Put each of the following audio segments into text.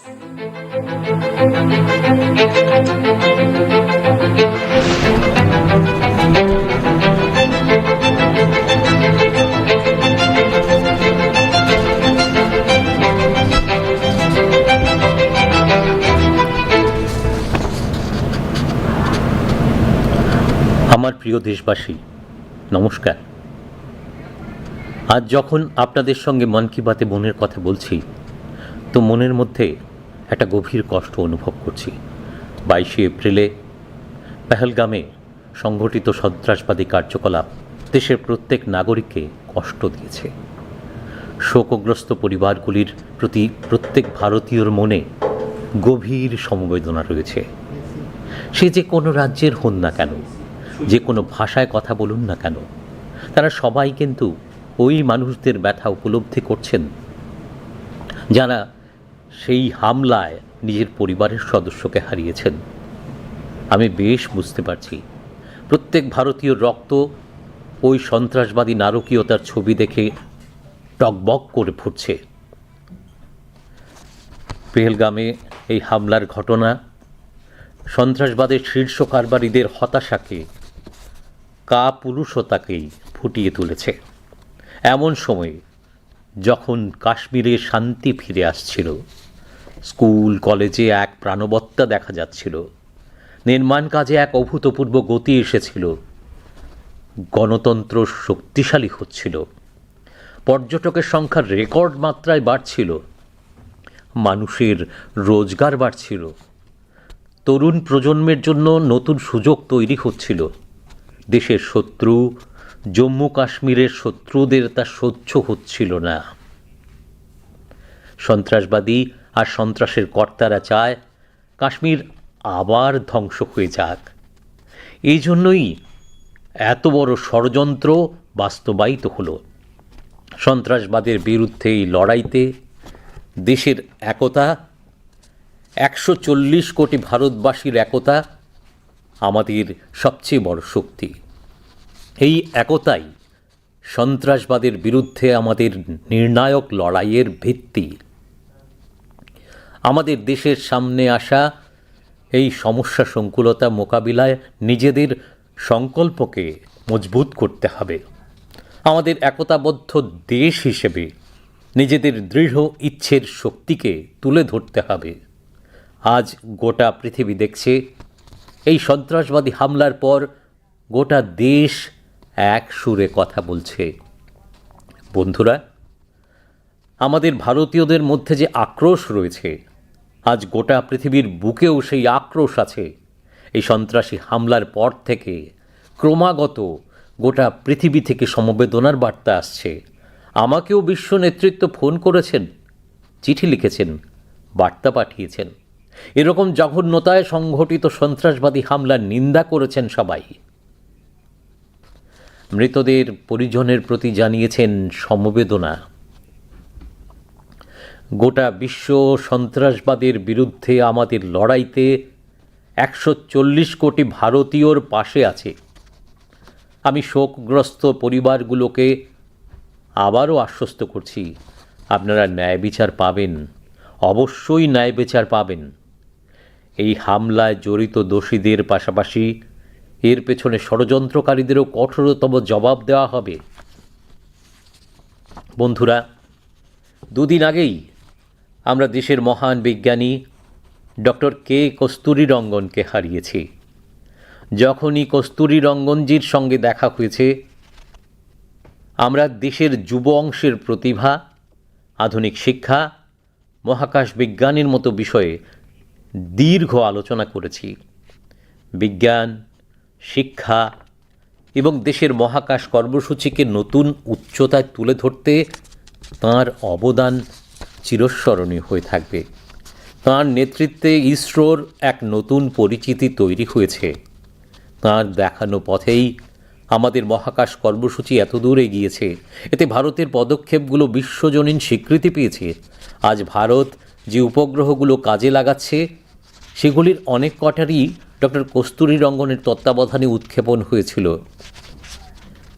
আমার প্রিয় দেশবাসী, নমস্কার। আজ যখন আপনাদের সঙ্গে মন কি বাতে মনের কথা বলছি, তো মনের মধ্যে একটা গভীর কষ্ট অনুভব করছি। 22শে এপ্রিলে পেহেলগামে সংঘটিত সন্ত্রাসবাদী কার্যকলাপ দেশের প্রত্যেক নাগরিককে কষ্ট দিয়েছে। শোকগ্রস্ত পরিবারগুলির প্রতি প্রত্যেক ভারতীয়র মনে গভীর সমবেদনা রয়েছে। সে যে কোনো রাজ্যের হন না কেন, যে কোনো ভাষায় কথা বলুন না কেন, তারা সবাই কিন্তু ওই মানুষদের ব্যথা উপলব্ধি করছেন যারা সেই হামলায় নিজের পরিবারের সদস্যকে হারিয়েছেন। আমি বেশ বুঝতে পারছি প্রত্যেক ভারতীয় রক্ত ওই সন্ত্রাসবাদী নারকীয়তার ছবি দেখে টকবক করে ফুটছে। পেহেলগামে এই হামলার ঘটনা সন্ত্রাসবাদের শীর্ষ কারবারিদের হতাশাকে, কাপুরুষতাকেই ফুটিয়ে তুলেছে। এমন সময়ে যখন কাশ্মীরে শান্তি ফিরে আসছিল, স্কুল কলেজে এক প্রাণবত্তা দেখা যাচ্ছিল, নির্মাণ কাজে এক অভূতপূর্ব গতি এসেছিল, গণতন্ত্র শক্তিশালী হচ্ছিল, পর্যটকের সংখ্যা রেকর্ড মাত্রায় বাড়ছিল, মানুষের রোজগার বাড়ছিল, তরুণ প্রজন্মের জন্য নতুন সুযোগ তৈরি হচ্ছিল, দেশের শত্রু, জম্মু কাশ্মীরের শত্রুদের তা সহ্য হচ্ছিল না। সন্ত্রাসবাদী আর সন্ত্রাসের কর্তারা চায় কাশ্মীর আবার ধ্বংস হয়ে যাক। এই জন্যই এত বড় ষড়যন্ত্র বাস্তবায়িত হলো। সন্ত্রাসবাদের বিরুদ্ধে এই লড়াইতে দেশের একতা, 140 কোটি ভারতবাসীর একতা আমাদের সবচেয়ে বড় শক্তি। এই একতাই সন্ত্রাসবাদের বিরুদ্ধে আমাদের নির্ণায়ক লড়াইয়ের ভিত্তি। আমাদের দেশের সামনে আসা এই সমস্যা সংকুলতা মোকাবিলায় নিজেদের সংকল্পকে মজবুত করতে হবে। আমাদের একতাবদ্ধ দেশ হিসেবে নিজেদের দৃঢ় ইচ্ছের শক্তিকে তুলে ধরতে হবে। আজ গোটা পৃথিবী দেখছে এই সন্ত্রাসবাদী হামলার পর গোটা দেশ এক সুরে কথা বলছে। বন্ধুরা, আমাদের ভারতীয়দের মধ্যে যে আক্রোশ রয়েছে, আজ গোটা পৃথিবীর বুকেও সেই আক্রোশ আছে। এই সন্ত্রাসী হামলার পর থেকে ক্রমাগত গোটা পৃথিবী থেকে সমবেদনার বার্তা আসছে। আমাকেও বিশ্ব নেতৃত্ব ফোন করেছেন, চিঠি লিখেছেন, বার্তা পাঠিয়েছেন। এরকম জঘন্যতায় সংঘটিত সন্ত্রাসবাদী হামলার নিন্দা করেছেন সবাই। মৃতদের পরিজনের প্রতি জানিয়েছেন সমবেদনা। গোটা বিশ্ব সন্ত্রাসবাদের বিরুদ্ধে আমাদের লড়াইতে 140 কোটি ভারতীয়র পাশে আছে। আমি শোকগ্রস্ত পরিবারগুলোকে আবারও আশ্বস্ত করছি, আপনারা ন্যায় বিচার পাবেন, অবশ্যই ন্যায় বিচার পাবেন। এই হামলায় জড়িত দোষীদের পাশাপাশি এর পেছনে ষড়যন্ত্রকারীদেরও কঠোরতম জবাব দেওয়া হবে। বন্ধুরা, দুদিন আগেই আমরা দেশের মহান বিজ্ঞানী ডক্টর কে কস্তুরীরঙ্গনকে হারিয়েছি। যখনই কস্তুরীরঙ্গনজির সঙ্গে দেখা হয়েছে, আমরা দেশের যুব অংশের প্রতিভা, আধুনিক শিক্ষা, মহাকাশ বিজ্ঞানের মতো বিষয়ে দীর্ঘ আলোচনা করেছি। বিজ্ঞান, শিক্ষা এবং দেশের মহাকাশ কর্মসূচিকে নতুন উচ্চতায় তুলে ধরতে তাঁর অবদান চিরস্মরণীয় হয়ে থাকবে। তাঁর নেতৃত্বে ইসরোর এক নতুন পরিচিতি তৈরি হয়েছে। তাঁর দেখানো পথেই আমাদের মহাকাশ কর্মসূচি এতদূর এগিয়েছে। এতে ভারতের পদক্ষেপগুলো বিশ্বজনীন স্বীকৃতি পেয়েছে। আজ ভারত যে উপগ্রহগুলো কাজে লাগাচ্ছে, সেগুলির অনেক কটারই ডক্টর কস্তুরীরঙ্গনের তত্ত্বাবধানে উৎক্ষেপণ হয়েছিল।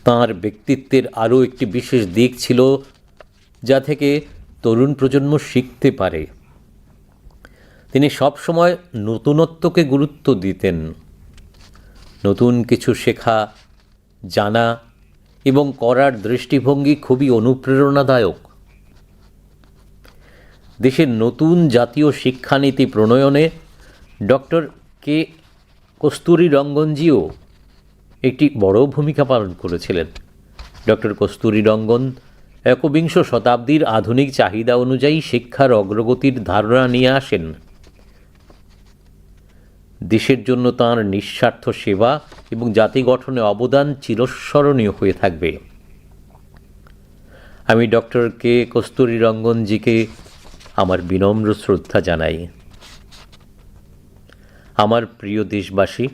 তাঁর ব্যক্তিত্বের আরও একটি বিশেষ দিক ছিল, যা থেকে তরুণ প্রজন্ম শিখতে পারে। তিনি সবসময় নতুনত্বকে গুরুত্ব দিতেন। নতুন কিছু শেখা, জানা এবং করার দৃষ্টিভঙ্গি খুবই অনুপ্রেরণাদায়ক। দেশের নতুন জাতীয় শিক্ষানীতি প্রণয়নে ডক্টর কে কস্তুরী রঙ্গনজিও একটি বড় ভূমিকা পালন করেছিলেন। ডক্টর কস্তুরী রঙ্গন একবিংশ শতাব্দীর আধুনিক চাহিদা অনুযায়ী শিক্ষার অগ্রগতির ধারণা নিয়ে আসেন। দেশের জন্য তাঁর নিঃস্বার্থ সেবা এবং জাতি গঠনে অবদান চিরস্মরণীয় হয়ে থাকবে। আমি ডক্টর কে কস্তুরী রঙ্গনজিকে আমার বিনম্র শ্রদ্ধা জানাই। আমার প্রিয় দেশবাসী,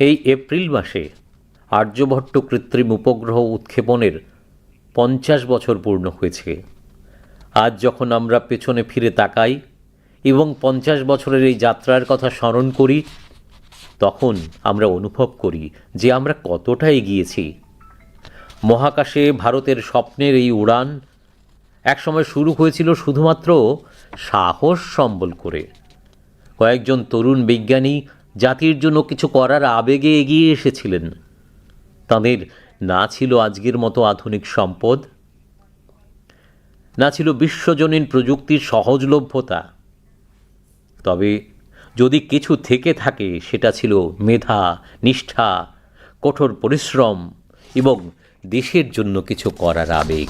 এই এপ্রিল মাসে আর্যভট্ট কৃত্রিম উপগ্রহ উৎক্ষেপণের 50 বছর পূর্ণ হয়েছে। আজ যখন আমরা পেছনে ফিরে তাকাই এবং 50 বছরের এই যাত্রার কথা স্মরণ করি, তখন আমরা অনুভব করি যে আমরা কতটা এগিয়েছি। মহাকাশে ভারতের স্বপ্নের এই উড়ান একসময় শুরু হয়েছিল শুধুমাত্র সাহস সম্বল করে। কয়েকজন তরুণ বিজ্ঞানী জাতির জন্য কিছু করার আবেগে এগিয়ে এসেছিলেন। তাদের না ছিল আজকের মতো আধুনিক সম্পদ, না ছিল বিশ্বজনীন প্রযুক্তির সহজলভ্যতা, তবে যদি কিছু থেকে থাকে সেটা ছিল মেধা, নিষ্ঠা, কঠোর পরিশ্রম এবং দেশের জন্য কিছু করার আবেগ।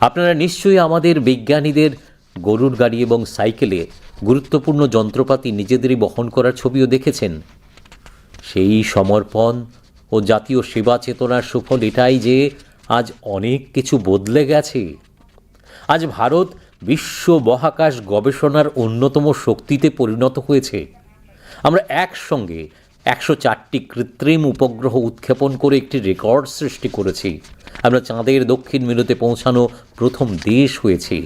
আপনারা নিশ্চয়ই আমাদের বিজ্ঞানীদের গরুর গাড়ি এবং সাইকেলে গুরুত্বপূর্ণ যন্ত্রপাতি নিজেদেরই বহন করার ছবিও দেখেছেন। সেই সমর্পণ ও জাতীয় সেবা চেতনার সুফল এটাই যে আজ অনেক কিছু বদলে গেছে। আজ ভারত বিশ্ব মহাকাশ গবেষণার অন্যতম শক্তিতে পরিণত হয়েছে। আমরা একসঙ্গে 104টি কৃত্রিম উপগ্রহ উৎক্ষেপণ করে একটি রেকর্ড সৃষ্টি করেছি। আমরা চাঁদের দক্ষিণ মেরুতে পৌঁছানো প্রথম দেশ হয়েছি।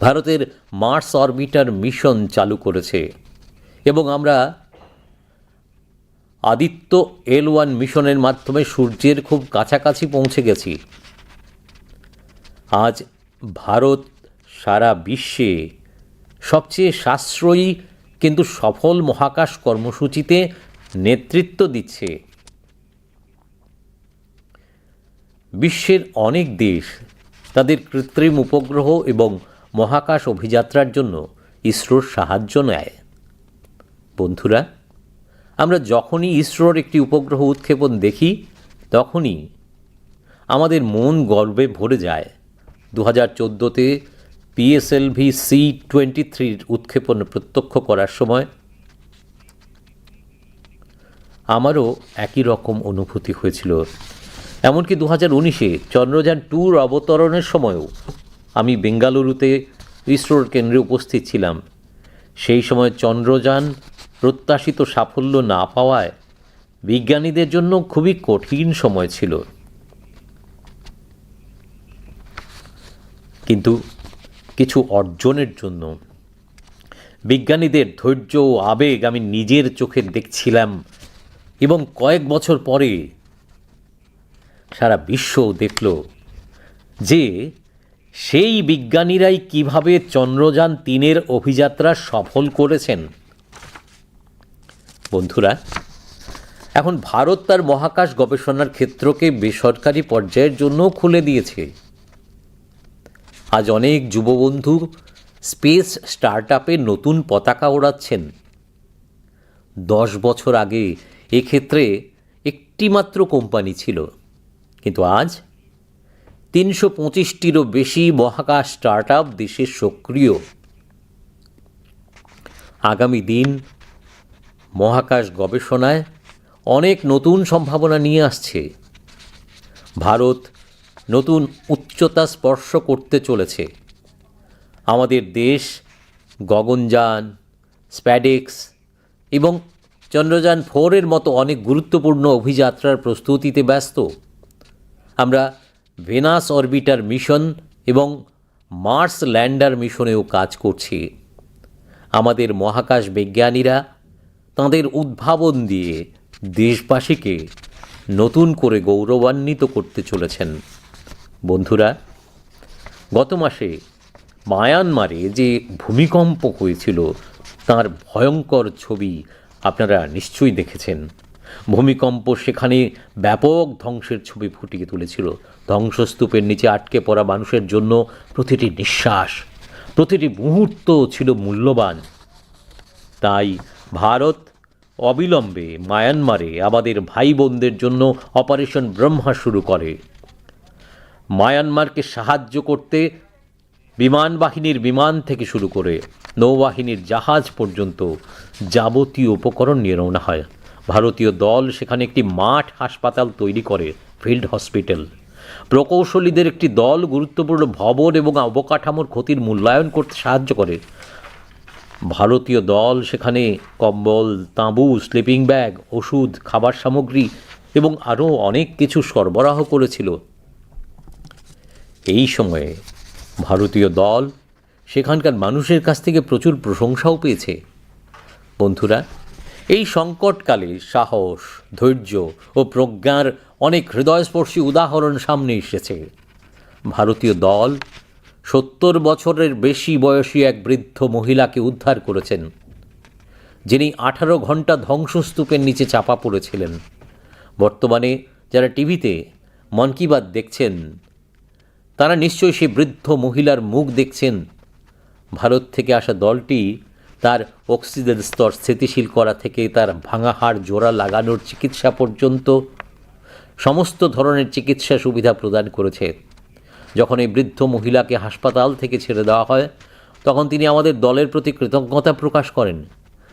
ভারতের মার্স অরবিটার মিশন চালু করেছে এবং আমরা আদিত্য L1 মিশনের মাধ্যমে সূর্যের খুব কাছাকাছি পৌঁছে গেছি। আজ ভারত সারা বিশ্বে সবচেয়ে সাশ্রয়ী কিন্তু সফল মহাকাশ কর্মসূচিতে নেতৃত্ব দিচ্ছে। বিশ্বের অনেক দেশ তাদের কৃত্রিম উপগ্রহ এবং মহাকাশ অভিযাত্রার জন্য ইসরোর সাহায্য নেয়। বন্ধুরা, আমরা যখনই ইসরোর একটি উপগ্রহ উৎক্ষেপণ দেখি, তখনই আমাদের মন গর্বে ভরে যায়। 2014-তে PSLV C-23 উৎক্ষেপণ প্রত্যক্ষ করার সময় আমারও একই রকম অনুভূতি হয়েছিল। এমনকি 2019-এ চন্দ্রযান-2 অবতরণের সময়ও আমি বেঙ্গালুরুতে ইসরোর কেন্দ্রে উপস্থিত ছিলাম। সেই সময় চন্দ্রযান প্রত্যাশিত সাফল্য না পাওয়ায় বিজ্ঞানীদের জন্য খুবই কঠিন সময় ছিল। কিন্তু কিছু অর্জনের জন্য বিজ্ঞানীদের ধৈর্য ও আবেগ আমি নিজের চোখে দেখছিলাম এবং কয়েক বছর পরে সারা বিশ্ব দেখল যে সেই বিজ্ঞানীরাই কিভাবে চন্দ্রযান-3-এর অভিযাত্রা সফল করেছেন। বন্ধুরা, এখন ভারত তার মহাকাশ গবেষণার ক্ষেত্রকে বেসরকারি পর্যায়ের জন্য খুলে দিয়েছে। আজ অনেক যুববন্ধু স্পেস স্টার্টআপে নতুন পতাকা ওড়াচ্ছেন। 10 বছর আগে এক্ষেত্রে একটি মাত্র কোম্পানি ছিল, কিন্তু আজ 325টিরও বেশি মহাকাশ স্টার্টআপ দেশে সক্রিয়। আগামী দিন মহাকাশ গবেষণায় অনেক নতুন সম্ভাবনা নিয়ে আসছে। ভারত নতুন উচ্চতা স্পর্শ করতে চলেছে। আমাদের দেশ গগনযান, স্প্যাডেক্স এবং চন্দ্রযান-4-এর মতো অনেক গুরুত্বপূর্ণ অভিযাত্রার প্রস্তুতিতে ব্যস্ত। আমরা ভেনাস অরবিটার মিশন এবং মার্স ল্যান্ডার মিশনেও কাজ করছি। আমাদের মহাকাশ বিজ্ঞানীরা তাঁদের উদ্ভাবন দিয়ে দেশবাসীকে নতুন করে গৌরবান্বিত করতে চলেছেন। বন্ধুরা, গত মাসে মায়ানমারে যে ভূমিকম্প হয়েছিল তার ভয়ঙ্কর ছবি আপনারা নিশ্চয়ই দেখেছেন। ভূমিকম্প সেখানে ব্যাপক ধ্বংসের ছবি ফুটিয়ে তুলেছিল। ধ্বংসস্তূপের নিচে আটকে পড়া মানুষের জন্য প্রতিটি নিঃশ্বাস, প্রতিটি মুহূর্ত ছিল মূল্যবান। তাই ভারত অবিলম্বে মায়ানমারে আমাদের ভাই বোনদের জন্য অপারেশন ব্রহ্মা শুরু করে। মায়ানমারকে সাহায্য করতে বিমান বাহিনীর বিমান থেকে শুরু করে নৌবাহিনীর জাহাজ পর্যন্ত যাবতীয় উপকরণ নিয়ে রওনা হয়। ভারতীয় দল সেখানে একটি মাঠ হাসপাতাল তৈরি করে, ফিল্ড হসপিটাল। প্রকৌশলীদের একটি দল গুরুত্বপূর্ণ ভবন এবং অবকাঠামোর ক্ষতির মূল্যায়ন করতে সাহায্য করে। ভারতীয় দল সেখানে কম্বল, তাঁবু, স্লিপিং ব্যাগ, ওষুধ, খাবার সামগ্রী এবং আরও অনেক কিছু সরবরাহ করেছিল। এই সময়ে ভারতীয় দল সেখানকার মানুষের কাছ থেকে প্রচুর প্রশংসাও পেয়েছে। বন্ধুরা, এই সংকটকালে সাহস, ধৈর্য ও প্রজ্ঞার অনেক হৃদয়স্পর্শী উদাহরণ সামনে এসেছে। ভারতীয় দল 70 বছরের বেশি বয়সী এক বৃদ্ধ মহিলাকে উদ্ধার করেছেন, যিনি 18 ঘন্টা ধ্বংসস্তূপের নিচে চাপা পড়েছিলেন। বর্তমানে যারা টিভিতে মন কি বাত দেখছেন তারা নিশ্চয়ই সেই বৃদ্ধ মহিলার মুখ দেখছেন। ভারত থেকে আসা দলটি তার অক্সিজেন স্তর স্থিতিশীল করা থেকে তার ভাঙা হাড় জোড়া লাগানোর চিকিৎসা পর্যন্ত সমস্ত ধরনের চিকিৎসা সুবিধা প্রদান করেছে। যখন এই বৃদ্ধ মহিলাকে হাসপাতাল থেকে ছেড়ে দেওয়া হয় তখন তিনি আমাদের দলের প্রতি কৃতজ্ঞতা প্রকাশ করেন।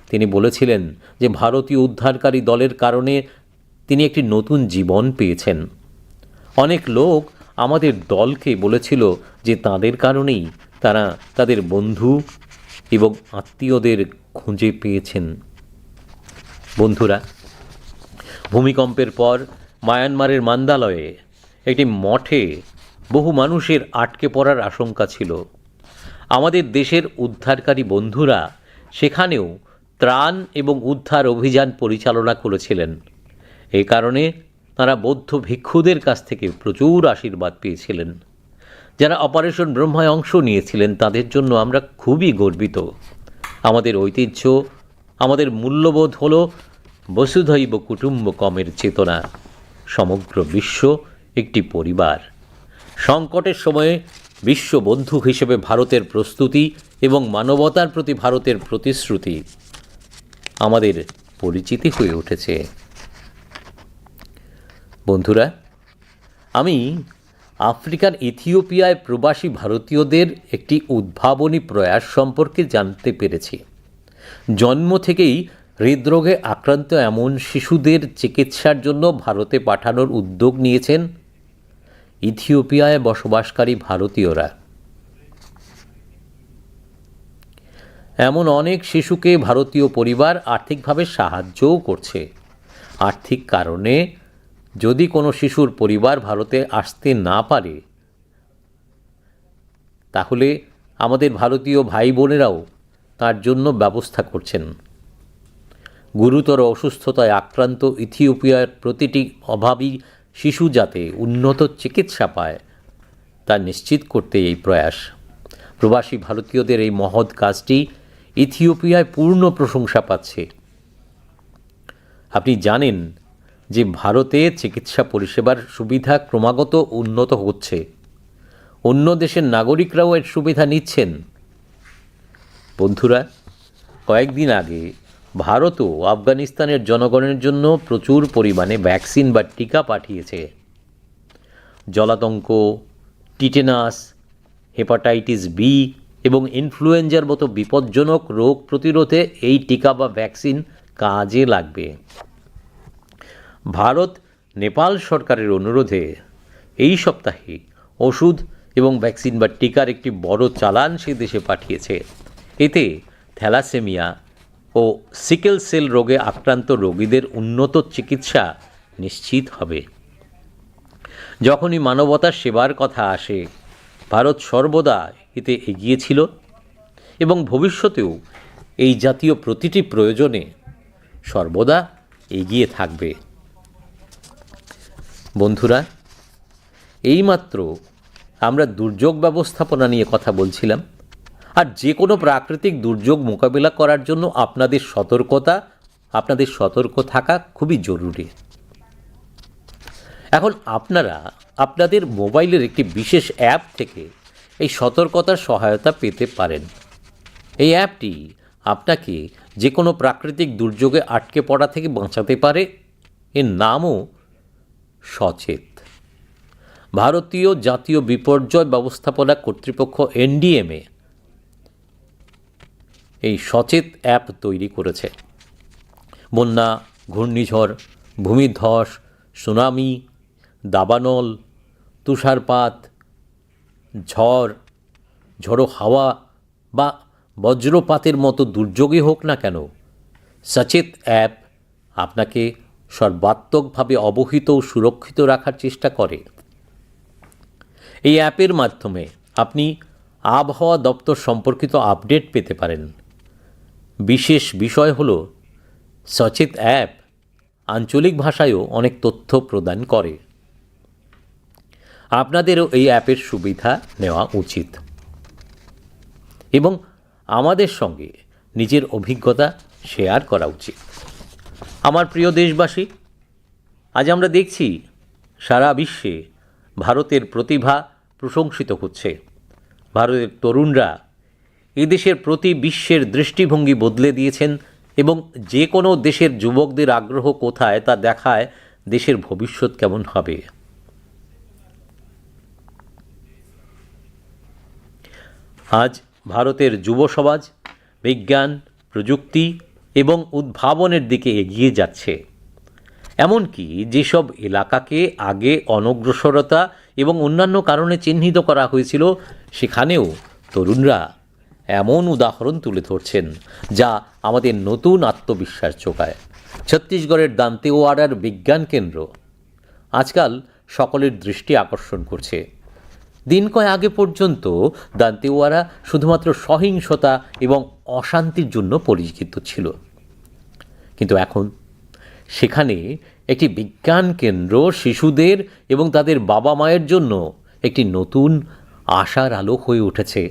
তিনি বলেছিলেন যে ভারতীয় উদ্ধারকারী দলের কারণে তিনি একটি নতুন জীবন পেয়েছেন। অনেক লোক আমাদের দলকে বলেছিল যে তাদের কারণেই তারা তাদের বন্ধু এবং আত্মীয়দের খুঁজে পেয়েছেন। বন্ধুরা, ভূমিকম্পের পর মায়ানমারের মান্দালয়ে একটি মঠে বহু মানুষের আটকে পড়ার আশঙ্কা ছিল। আমাদের দেশের উদ্ধারকারী বন্ধুরা সেখানেও ত্রাণ এবং উদ্ধার অভিযান পরিচালনা করেছিলেন। এই কারণে তারা বৌদ্ধ ভিক্ষুদের কাছ থেকে প্রচুর আশীর্বাদ পেয়েছিলেন। যারা অপারেশন ব্রহ্মায় অংশ নিয়েছিলেন তাদের জন্য আমরা খুবই গর্বিত। আমাদের ঐতিহ্য, আমাদের মূল্যবোধ হল বসুধৈব কুটুম্বকমের চেতনা। সমগ্র বিশ্ব একটি পরিবার। সংকটের সময়ে বিশ্ব বন্ধু হিসেবে ভারতের প্রস্তুতি এবং মানবতার প্রতি ভারতের প্রতিশ্রুতি আমাদের পরিচিতি হয়ে উঠেছে। বন্ধুরা, আমি আফ্রিকার ইথিওপিয়ায় প্রবাসী ভারতীয়দের একটি উদ্ভাবনী প্রয়াস সম্পর্কে জানতে পেরেছি। জন্ম থেকেই হৃদরোগে আক্রান্ত এমন শিশুদের চিকিৎসার জন্য ভারতে পাঠানোর উদ্যোগ নিয়েছেন ইথিওপিয়ায় বসবাসকারী ভারতীয়রা। এমন অনেক শিশুকে ভারতীয় পরিবার আর্থিকভাবে সাহায্যও করছে। আর্থিক কারণে যদি কোনো শিশুর পরিবার ভারতে আসতে না পারে তাহলে আমাদের ভারতীয় ভাই বোনেরাও তার জন্য ব্যবস্থা করছেন। গুরুতর অসুস্থতায় আক্রান্ত ইথিওপিয়ার প্রতিটি অভাবী শিশু যাতে উন্নত চিকিৎসা পায় তা নিশ্চিত করতে এই প্রয়াস। প্রবাসী ভারতীয়দের এই মহৎ কাজটি ইথিওপিয়ায় পূর্ণ প্রশংসা পাচ্ছে। আপনি জানেন যে ভারতে চিকিৎসা পরিষেবার সুবিধা ক্রমাগত উন্নত হচ্ছে। অন্য দেশের নাগরিকরাও এর সুবিধা নিচ্ছেন। বন্ধুরা, কয়েকদিন আগে ভারতও আফগানিস্তানের জনগণের জন্য প্রচুর পরিমাণে ভ্যাকসিন বা টিকা পাঠিয়েছে। জলাতঙ্ক, টিটেনাস, হেপাটাইটিস বি এবং ইনফ্লুয়েঞ্জার মতো বিপজ্জনক রোগ প্রতিরোধে এই টিকা বা ভ্যাকসিন কাজে লাগবে। ভারত নেপাল সরকারের অনুরোধে এই সপ্তাহে ওষুধ এবং ভ্যাকসিন বা টিকার একটি বড় চালান সে দেশে পাঠিয়েছে। এতে থ্যালাসেমিয়া ও সিকেল সেল রোগে আক্রান্ত রোগীদের উন্নত চিকিৎসা নিশ্চিত হবে। যখনই মানবতার সেবার কথা আসে ভারত সর্বদা এতে এগিয়েছিল এবং ভবিষ্যতেও এই জাতীয় প্রতিটি প্রয়োজনে সর্বদা এগিয়ে থাকবে। বন্ধুরা, এইমাত্র আমরা দুর্যোগ ব্যবস্থাপনা নিয়ে কথা বলছিলাম। আর যে কোনো প্রাকৃতিক দুর্যোগ মোকাবিলা করার জন্য আপনাদের সতর্ক থাকা খুবই জরুরি। এখন আপনারা আপনাদের মোবাইলের একটি বিশেষ অ্যাপ থেকে এই সতর্কতার সহায়তা পেতে পারেন। এই অ্যাপটি আপনাকে যে কোনো প্রাকৃতিক দুর্যোগে আটকে পড়া থেকে বাঁচাতে পারে। এর নামও সচেত। ভারতীয় জাতীয় বিপর্যয় ব্যবস্থাপনা কর্তৃপক্ষ এনডিএমএ এই সচেত অ্যাপ তৈরি করেছে। বন্যা, ঘূর্ণিঝড়, ভূমিধস, সুনামি, দাবানল, তুষারপাত, ঝড়ো হাওয়া বা বজ্রপাতের মতো দুর্যোগই হোক না কেন, সচেত অ্যাপ আপনাকে সর্বাত্মকভাবে অবহিত ও সুরক্ষিত রাখার চেষ্টা করে। এই অ্যাপের মাধ্যমে আপনি আবহাওয়া দপ্তর সম্পর্কিত আপডেট পেতে পারেন। বিশেষ বিষয় হল সচেত অ্যাপ আঞ্চলিক ভাষায়ও অনেক তথ্য প্রদান করে। আপনাদেরও এই অ্যাপের সুবিধা নেওয়া উচিত এবং আমাদের সঙ্গে নিজের অভিজ্ঞতা শেয়ার করা উচিত। আমার প্রিয় দেশবাসী, আজ আমরা দেখছি সারা বিশ্বে ভারতের প্রতিভা প্রশংসিত হচ্ছে। ভারতের তরুণরা এদেশের প্রতি বিশ্বের দৃষ্টিভঙ্গি বদলে দিয়েছেন এবং যে কোনো দেশের যুবকদের আগ্রহ কোথায় তা দেখায় দেশের ভবিষ্যৎ কেমন হবে। আজ ভারতের যুব সমাজ বিজ্ঞান, প্রযুক্তি এবং উদ্ভাবনের দিকে এগিয়ে যাচ্ছে। এমনকি যেসব এলাকাকে আগে অনগ্রসরতা এবং অন্যান্য কারণে চিহ্নিত করা হয়েছিল, সেখানেও তরুণরা এমন উদাহরণ তুলে ধরছেন যা আমাদের নতুন আত্মবিশ্বাস যোগায়। ছত্তিশগড়ের দান্তেওয়াড়ার বিজ্ঞান কেন্দ্র আজকাল সকলের দৃষ্টি আকর্ষণ করছে। দিন কয়েক আগে পর্যন্ত দান্তেওয়াড়া শুধুমাত্র সহিংসতা এবং অশান্তির জন্য পরিচিত ছিল, কিন্তু এখন সেখানে একটি বিজ্ঞান কেন্দ্র শিশুদের এবং তাদের বাবা মায়ের জন্য একটি নতুন আশার আলো হয়ে উঠেছে।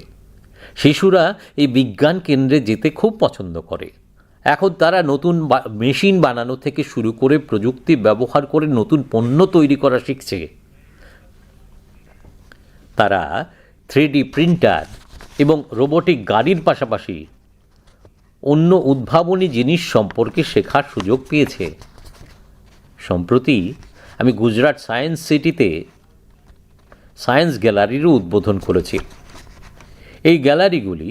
শিশুরা এই বিজ্ঞান কেন্দ্রে যেতে খুব পছন্দ করে। এখন তারা নতুন মেশিন বানানো থেকে শুরু করে প্রযুক্তি ব্যবহার করে নতুন পণ্য তৈরি করা শিখছে। তারা 3D প্রিন্টার এবং রোবোটিক গাড়ির পাশাপাশি অন্য উদ্ভাবনী জিনিস সম্পর্কে শেখার সুযোগ পেয়েছে। সম্প্রতি আমি গুজরাট সায়েন্স সিটিতে সায়েন্স গ্যালারিরও উদ্বোধন করেছি। এই গ্যালারিগুলি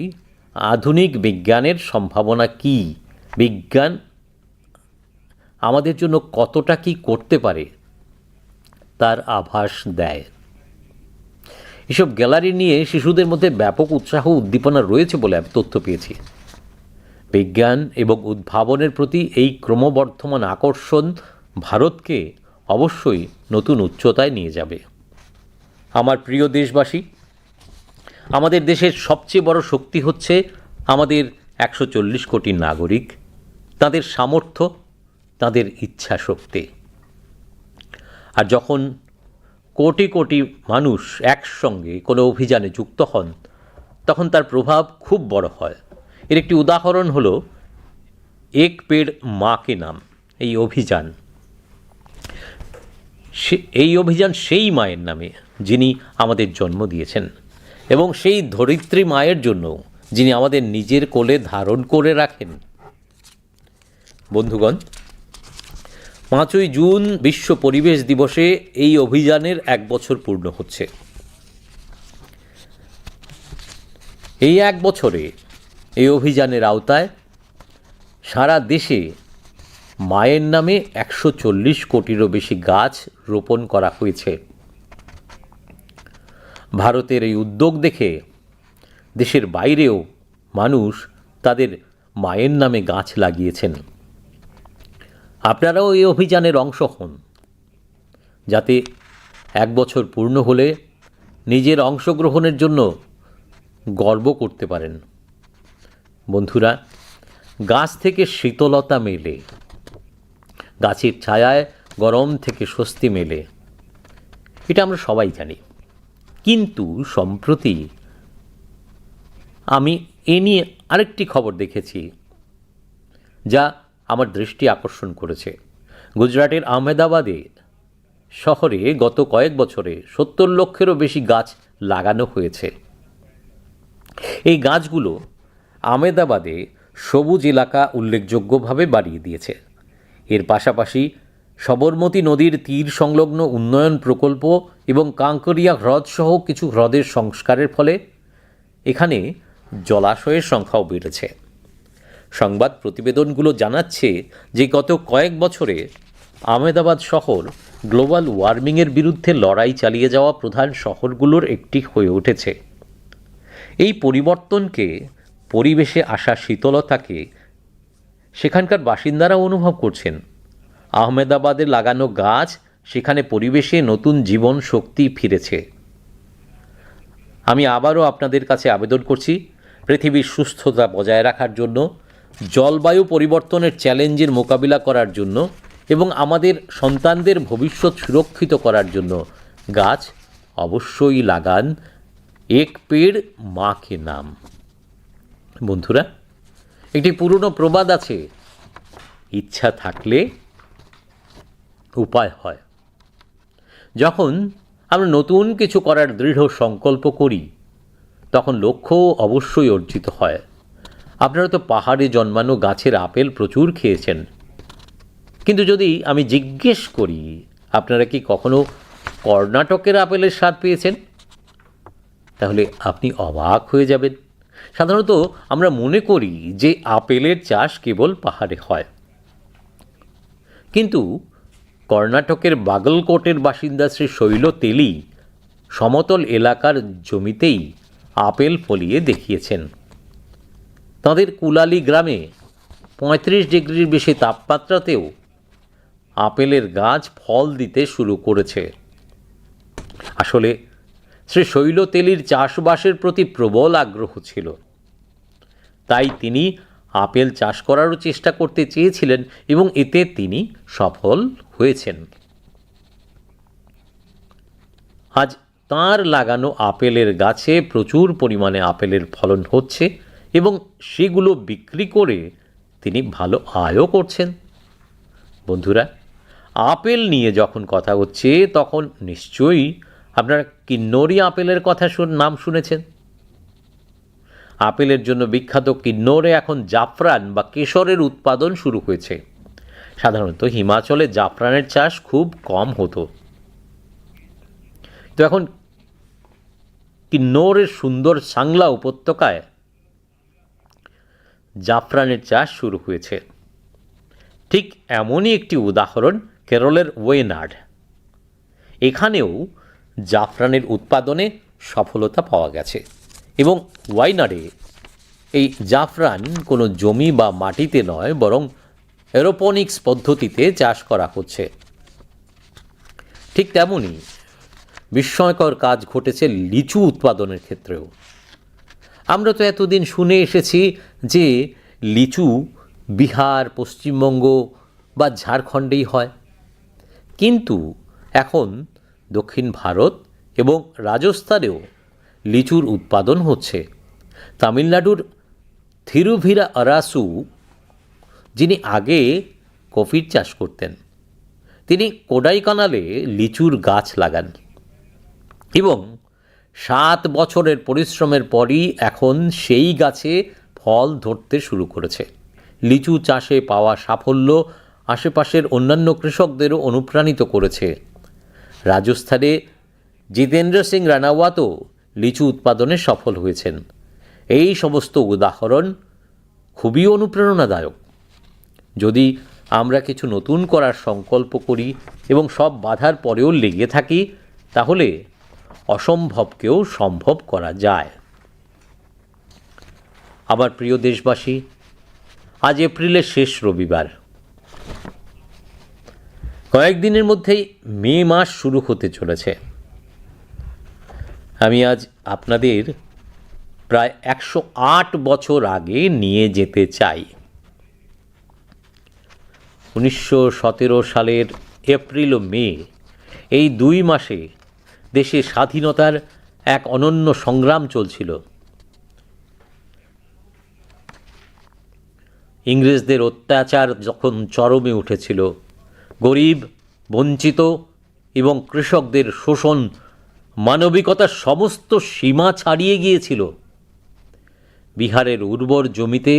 আধুনিক বিজ্ঞানের সম্ভাবনা কী, বিজ্ঞান আমাদের জন্য কতটা কী করতে পারে তার আভাস দেয়। এসব গ্যালারি নিয়ে শিশুদের মধ্যে ব্যাপক উৎসাহ উদ্দীপনা রয়েছে বলে আমি তথ্য পেয়েছি। বিজ্ঞান এবং উদ্ভাবনের প্রতি এই ক্রমবর্ধমান আকর্ষণ ভারতকে অবশ্যই নতুন উচ্চতায় নিয়ে যাবে। আমার প্রিয় দেশবাসী, আমাদের দেশের সবচেয়ে বড় শক্তি হচ্ছে আমাদের 140 কোটি নাগরিক, তাদের সামর্থ্য, তাদের ইচ্ছা শক্তি। আর যখন কোটি কোটি মানুষ একসঙ্গে কোনো অভিযানে যুক্ত হন, তখন তার প্রভাব খুব বড় হয়। এর একটি উদাহরণ হলো এক পেড় মা কে নাম এই অভিযান। এই অভিযান সেই মায়ের নামে যিনি আমাদের জন্ম দিয়েছেন এবং সেই ধরিত্রী মায়ের জন্য যিনি আমাদের নিজের কোলে ধারণ করে রাখেন। বন্ধুগণ, 5ই জুন বিশ্ব পরিবেশ দিবসে এই অভিযানের 1 বছর পূর্ণ হচ্ছে। এই 1 বছরে এই অভিযানের আওতায় সারা দেশে মায়ের নামে 140 কোটিরও বেশি গাছ রোপণ করা হয়েছে। ভারতের এই উদ্যোগ দেখে দেশের বাইরেও মানুষ তাদের মায়ের নামে গাছ লাগিয়েছেন। আপনারাও এই অভিযানের অংশ হন, যাতে 1 বছর পূর্ণ হলে নিজের অংশগ্রহণের জন্য গর্ব করতে পারেন। বন্ধুরা, গাছ থেকে শীতলতা মেলে, গাছের ছায়ায় গরম থেকে স্বস্তি মেলে, এটা আমরা সবাই জানি। কিন্তু সম্প্রতি আমি এ নিয়ে আরেকটি খবর দেখেছি যা আমার দৃষ্টি আকর্ষণ করেছে। গুজরাটের আহমেদাবাদে শহরে গত কয়েক বছরে 70 লক্ষেরও বেশি গাছ লাগানো হয়েছে। এই গাছগুলো আহমেদাবাদে সবুজ এলাকা উল্লেখযোগ্যভাবে বাড়িয়ে দিয়েছে। এর পাশাপাশি সবরমতী নদীর তীর সংলগ্ন উন্নয়ন প্রকল্প এবং কাঙ্করিয়া হ্রদসহ কিছু হ্রদের সংস্কারের ফলে এখানে জলাশয়ের সংখ্যাও বেড়েছে। সংবাদ প্রতিবেদনগুলো জানাচ্ছে যে গত কয়েক বছরে আহমেদাবাদ শহর গ্লোবাল ওয়ার্মিংয়ের বিরুদ্ধে লড়াই চালিয়ে যাওয়া প্রধান শহরগুলোর একটি হয়ে উঠেছে। এই পরিবর্তনকে, পরিবেশে আসা শীতলতাকে সেখানকার বাসিন্দারা অনুভব করছেন। আহমেদাবাদে লাগানো গাছ সেখানে পরিবেশে নতুন জীবন শক্তি ফিরেছে। আমি আবারও আপনাদের কাছে আবেদন করছি, পৃথিবীর সুস্থতা বজায় রাখার জন্য, জলবায়ু পরিবর্তনের চ্যালেঞ্জের মোকাবিলা করার জন্য এবং আমাদের সন্তানদের ভবিষ্যৎ সুরক্ষিত করার জন্য গাছ অবশ্যই লাগান। এক পেড় মা কে নাম। বন্ধুরা, একটি পুরনো প্রবাদ আছে, ইচ্ছা থাকলে উপায় হয়। যখন আমরা নতুন কিছু করার দৃঢ় সংকল্প করি তখন লক্ষ্য অবশ্যই অর্জিত হয়। আপনারা তো পাহাড়ে জন্মানো গাছের আপেল প্রচুর খেয়েছেন, কিন্তু যদি আমি জিজ্ঞেস করি আপনারা কি কখনো কর্ণাটকের আপেলের স্বাদ পেয়েছেন, তাহলে আপনি অবাক হয়ে যাবেন। সাধারণত আমরা মনে করি যে আপেলের চাষ কেবল পাহাড়ে হয়, কিন্তু কর্ণাটকের বাগলকোটের বাসিন্দা শ্রী শৈল তেলি সমতল এলাকার জমিতেই আপেল ফলিয়ে দেখিয়েছেন। তাঁদের কুলালি গ্রামে 35 ডিগ্রির বেশি তাপমাত্রাতেও আপেলের গাছ ফল দিতে শুরু করেছে। আসলে শ্রী শৈল তেলির চাষবাসের প্রতি প্রবল আগ্রহ ছিল, তাই তিনি আপেল চাষ করারও চেষ্টা করতে চেয়েছিলেন এবং এতে তিনি সফল হয়েছেন। আজ তাঁর লাগানো আপেলের গাছে প্রচুর পরিমাণে আপেলের ফলন হচ্ছে এবং সেগুলো বিক্রি করে তিনি ভালো আয়ও করছেন। বন্ধুরা, আপেল নিয়ে যখন কথা হচ্ছে তখন নিশ্চয়ই আপনারা কিন্নৌরি আপেলের কথা নাম শুনেছেন। আপেলের জন্য বিখ্যাত কিন্নৌরে এখন জাফরান বা কেশরের উৎপাদন শুরু হয়েছে। সাধারণত হিমাচলে জাফরানের চাষ খুব কম হতো, তো এখন কিন্নৌরের সুন্দর সাংলা উপত্যকায় জাফরানের চাষ শুরু হয়েছে। ঠিক এমনই একটি উদাহরণ কেরলের ওয়েনাড। এখানেও জাফরানের উৎপাদনে সফলতা পাওয়া গেছে এবং ওয়াইনাডে এই জাফরান কোনো জমি বা মাটিতে নয়, বরং এরোপনিক্স পদ্ধতিতে চাষ করা হচ্ছে। ঠিক তেমনই বিস্ময়কর কাজ ঘটেছে লিচু উৎপাদনের ক্ষেত্রেও। আমরা তো এতদিন শুনে এসেছি যে লিচু বিহার, পশ্চিমবঙ্গ বা ঝাড়খণ্ডেই হয়, কিন্তু এখন দক্ষিণ ভারত এবং রাজস্থানেও লিচুর উৎপাদন হচ্ছে। তামিলনাড়ুর থিরুভিরা আরাসু, যিনি আগে কফির চাষ করতেন, তিনি কোডাইকানালে লিচুর গাছ লাগান এবং 7 বছরের পরিশ্রমের পরই এখন সেই গাছে ফল ধরতে শুরু করেছে। লিচু চাষে পাওয়া সাফল্য আশেপাশের অন্যান্য কৃষকদেরও অনুপ্রাণিত করেছে। রাজস্থানে জিতেন্দ্র সিং রানাওয়াতও লিচু উৎপাদনে সফল হয়েছেন। এই সমস্ত উদাহরণ খুবই অনুপ্রেরণাদায়ক। যদি আমরা কিছু নতুন করার সংকল্প করি এবং সব বাধার পরেও লেগে থাকি, তাহলে অসম্ভবকেও সম্ভব করা যায়। আমার প্রিয় দেশবাসী, আজ এপ্রিলের শেষ রবিবার। কয়েকদিনের মধ্যেই মে মাস শুরু হতে চলেছে। আমি আজ আপনাদের প্রায় 108 বছর আগে নিয়ে যেতে চাই। 1917 সালের এপ্রিল ও মে, এই 2 মাসে দেশে স্বাধীনতার এক অনন্য সংগ্রাম চলছিল। ইংরেজদের অত্যাচার যখন চরমে উঠেছিল, গরিব, বঞ্চিত এবং কৃষকদের শোষণ মানবিকতার সমস্ত সীমা ছাড়িয়ে গিয়েছিল, বিহারের উর্বর জমিতে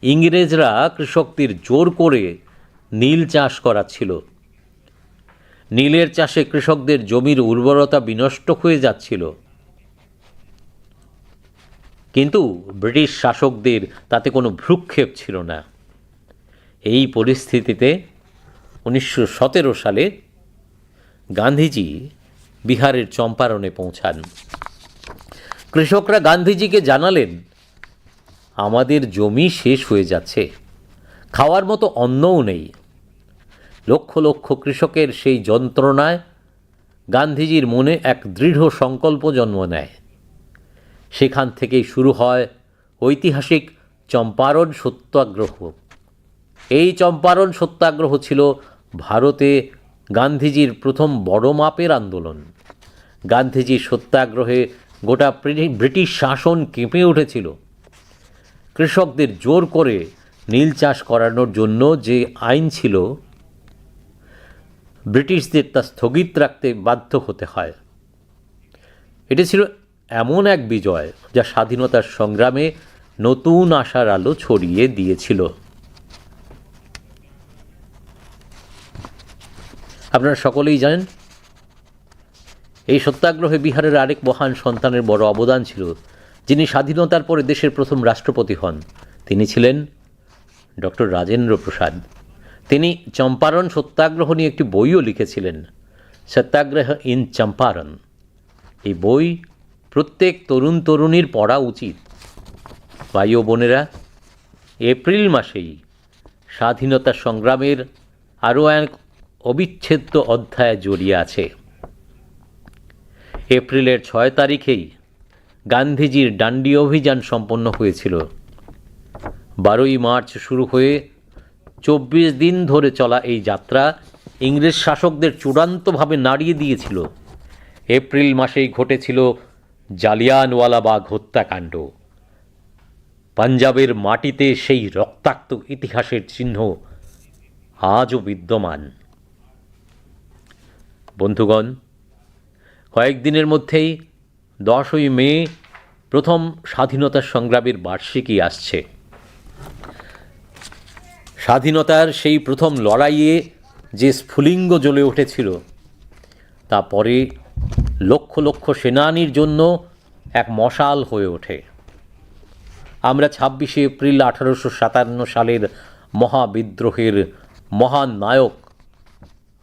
ইংরেজরা কৃষকদের জোর করে নীল চাষ করাচ্ছিল। নীলের চাষে কৃষকদের জমির উর্বরতা বিনষ্ট হয়ে যাচ্ছিল, কিন্তু ব্রিটিশ শাসকদের তাতে কোনো ভ্রুক্ষেপ ছিল না। এই পরিস্থিতিতে 1917 সালে গান্ধীজি বিহারের চম্পারণে পৌঁছান। কৃষকরা গান্ধীজিকে জানালেন, আমাদের জমি শেষ হয়ে যাচ্ছে, খাওয়ার মতো অন্নও নেই। লক্ষ লক্ষ কৃষকের সেই যন্ত্রণায় গান্ধীজির মনে এক দৃঢ় সংকল্প জন্ম নেয়। সেখান থেকেই শুরু হয় ঐতিহাসিক চম্পারণ সত্যাগ্রহ। এই চম্পারণ সত্যাগ্রহ ছিল ভারতে গান্ধীজির প্রথম বড় মাপের আন্দোলন। গান্ধীজির সত্যাগ্রহে গোটা ব্রিটিশ শাসন কেঁপে উঠেছিল। কৃষকদের জোর করে নীল চাষ করানোর জন্য যে আইন ছিল, ব্রিটিশদের তা স্থগিত রাখতে বাধ্য হতে হয়। এটি ছিল এমন এক বিজয় যা স্বাধীনতার সংগ্রামে নতুন আশার আলো ছড়িয়ে দিয়েছিল। আপনারা সকলেই জানেন, এই সত্যাগ্রহে বিহারের আরেক মহান সন্তানের বড় অবদান ছিল, যিনি স্বাধীনতার পরে দেশের প্রথম রাষ্ট্রপতি হন। তিনি ছিলেন ডক্টর রাজেন্দ্র প্রসাদ। তিনি চম্পারণ সত্যাগ্রহ নিয়ে একটি বইও লিখেছিলেন, সত্যাগ্রহ ইন চম্পারণ। এই বই প্রত্যেক তরুণ তরুণীর পড়া উচিত। ভাই ও বোনেরা, এপ্রিল মাসেই স্বাধীনতা সংগ্রামের আরও এক অবিচ্ছেদ্য অধ্যায় জড়িয়ে আছে। এপ্রিলের 6 তারিখেই গান্ধীজির ডান্ডি অভিযান সম্পন্ন হয়েছিল। 12ই মার্চ শুরু হয়ে 24 দিন ধরে চলা এই যাত্রা ইংরেজ শাসকদের চূড়ান্তভাবে নাড়িয়ে দিয়েছিল। এপ্রিল মাসেই ঘটেছিল জালিয়ানওয়ালাবাগ হত্যাকাণ্ড। পাঞ্জাবের মাটিতে সেই রক্তাক্ত ইতিহাসের চিহ্ন আজও বিদ্যমান। বন্ধুগণ, কয়েকদিনের মধ্যেই 10ই মে প্রথম স্বাধীনতা সংগ্রামের বার্ষিকী আসছে। স্বাধীনতার সেই প্রথম লড়াইয়ে যে স্ফুলিঙ্গ জ্বলে উঠেছিল, তা পরে লক্ষ লক্ষ সেনানীর জন্য এক মশাল হয়ে ওঠে। আমরা 26শে এপ্রিল 1857 সালের মহাবিদ্রোহের মহান নায়ক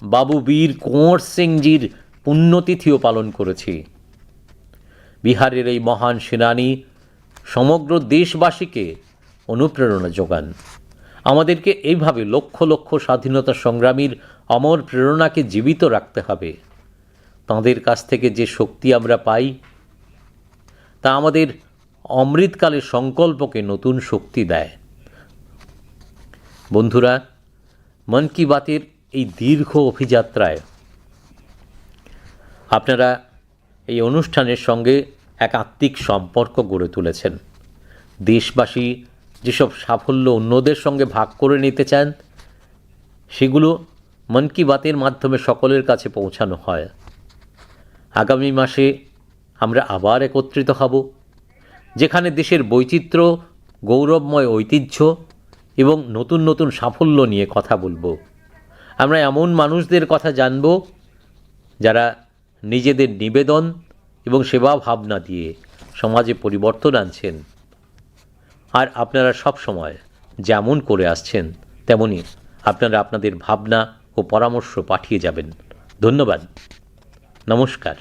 বাবু বীর কুঁওর সিংজির পুণ্যতিথিও পালন করেছি। বিহারের এই মহান সেনানী সমগ্র দেশবাসীকে অনুপ্রেরণা যোগান। আমাদেরকে এইভাবে লক্ষ লক্ষ স্বাধীনতা সংগ্রামীর অমর প্রেরণাকে জীবিত রাখতে হবে। তাঁদের কাছ থেকে যে শক্তি আমরা পাই, তা আমাদের অমৃতকালের সংকল্পকে নতুন শক্তি দেয়। বন্ধুরা, মন কি বাতের এই দীর্ঘ অভিযাত্রায় আপনারা এই অনুষ্ঠানের সঙ্গে এক আত্মিক সম্পর্ক গড়ে তুলেছেন। দেশবাসী যেসব সাফল্য অন্যদের সঙ্গে ভাগ করে নিতে চান, সেগুলো মন কি বাতের মাধ্যমে সকলের কাছে পৌঁছানো হয়। আগামী মাসে আমরা আবার একত্রিত হব, যেখানে দেশের বৈচিত্র্য, গৌরবময় ঐতিহ্য এবং নতুন নতুন সাফল্য নিয়ে কথা বলবো। আমরা এমন মানুষদের কথা জানব যারা নিজেদের নিবেদন এবং সেবা ভাবনা দিয়ে সমাজে পরিবর্তন আনছেন। আর আপনারা সব সময় যেমন করে আসছেন, তেমনি আপনারা আপনাদের ভাবনা ও পরামর্শ পাঠিয়ে যাবেন। ধন্যবাদ। নমস্কার।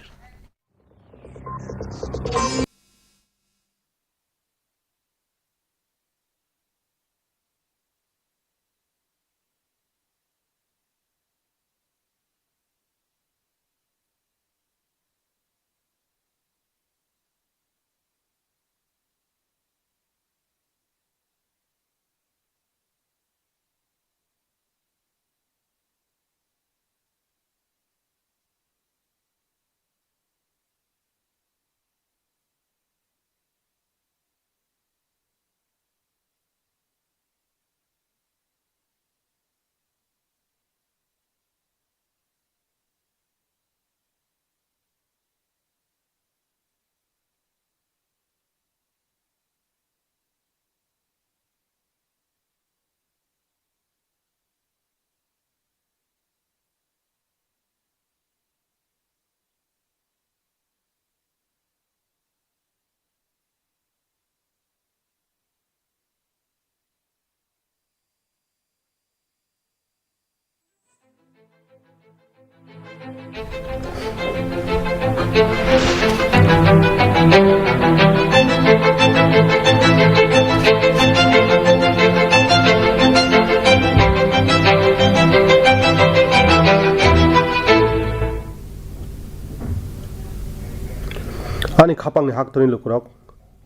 Ani khapangni haktorni lukurok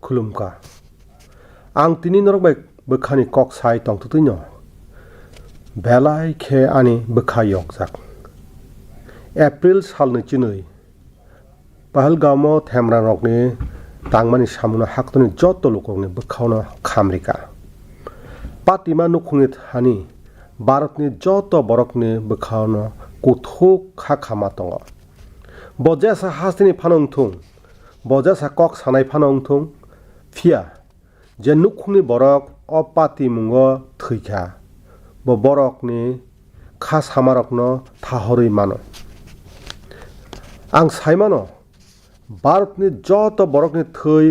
khulumka ang tini norok bai bekhani kok sai tong tutuino belai khe ani bekhayok jak April salni chinui Pahalgamo themra rokni tangmani samuna haktorni joto lukurokni bekhawna khamrika Patima nukhungni thani Bharatni joto borokni bekhawna kuthuk kha khama tongo bojasa hastini phanong thung Bojasa kok sanai phanong thung phia je nukhungni borok o pati mungo thikha bo borokni kha samarokno thahorui mano ang saimano Bharatni joto borokni thoi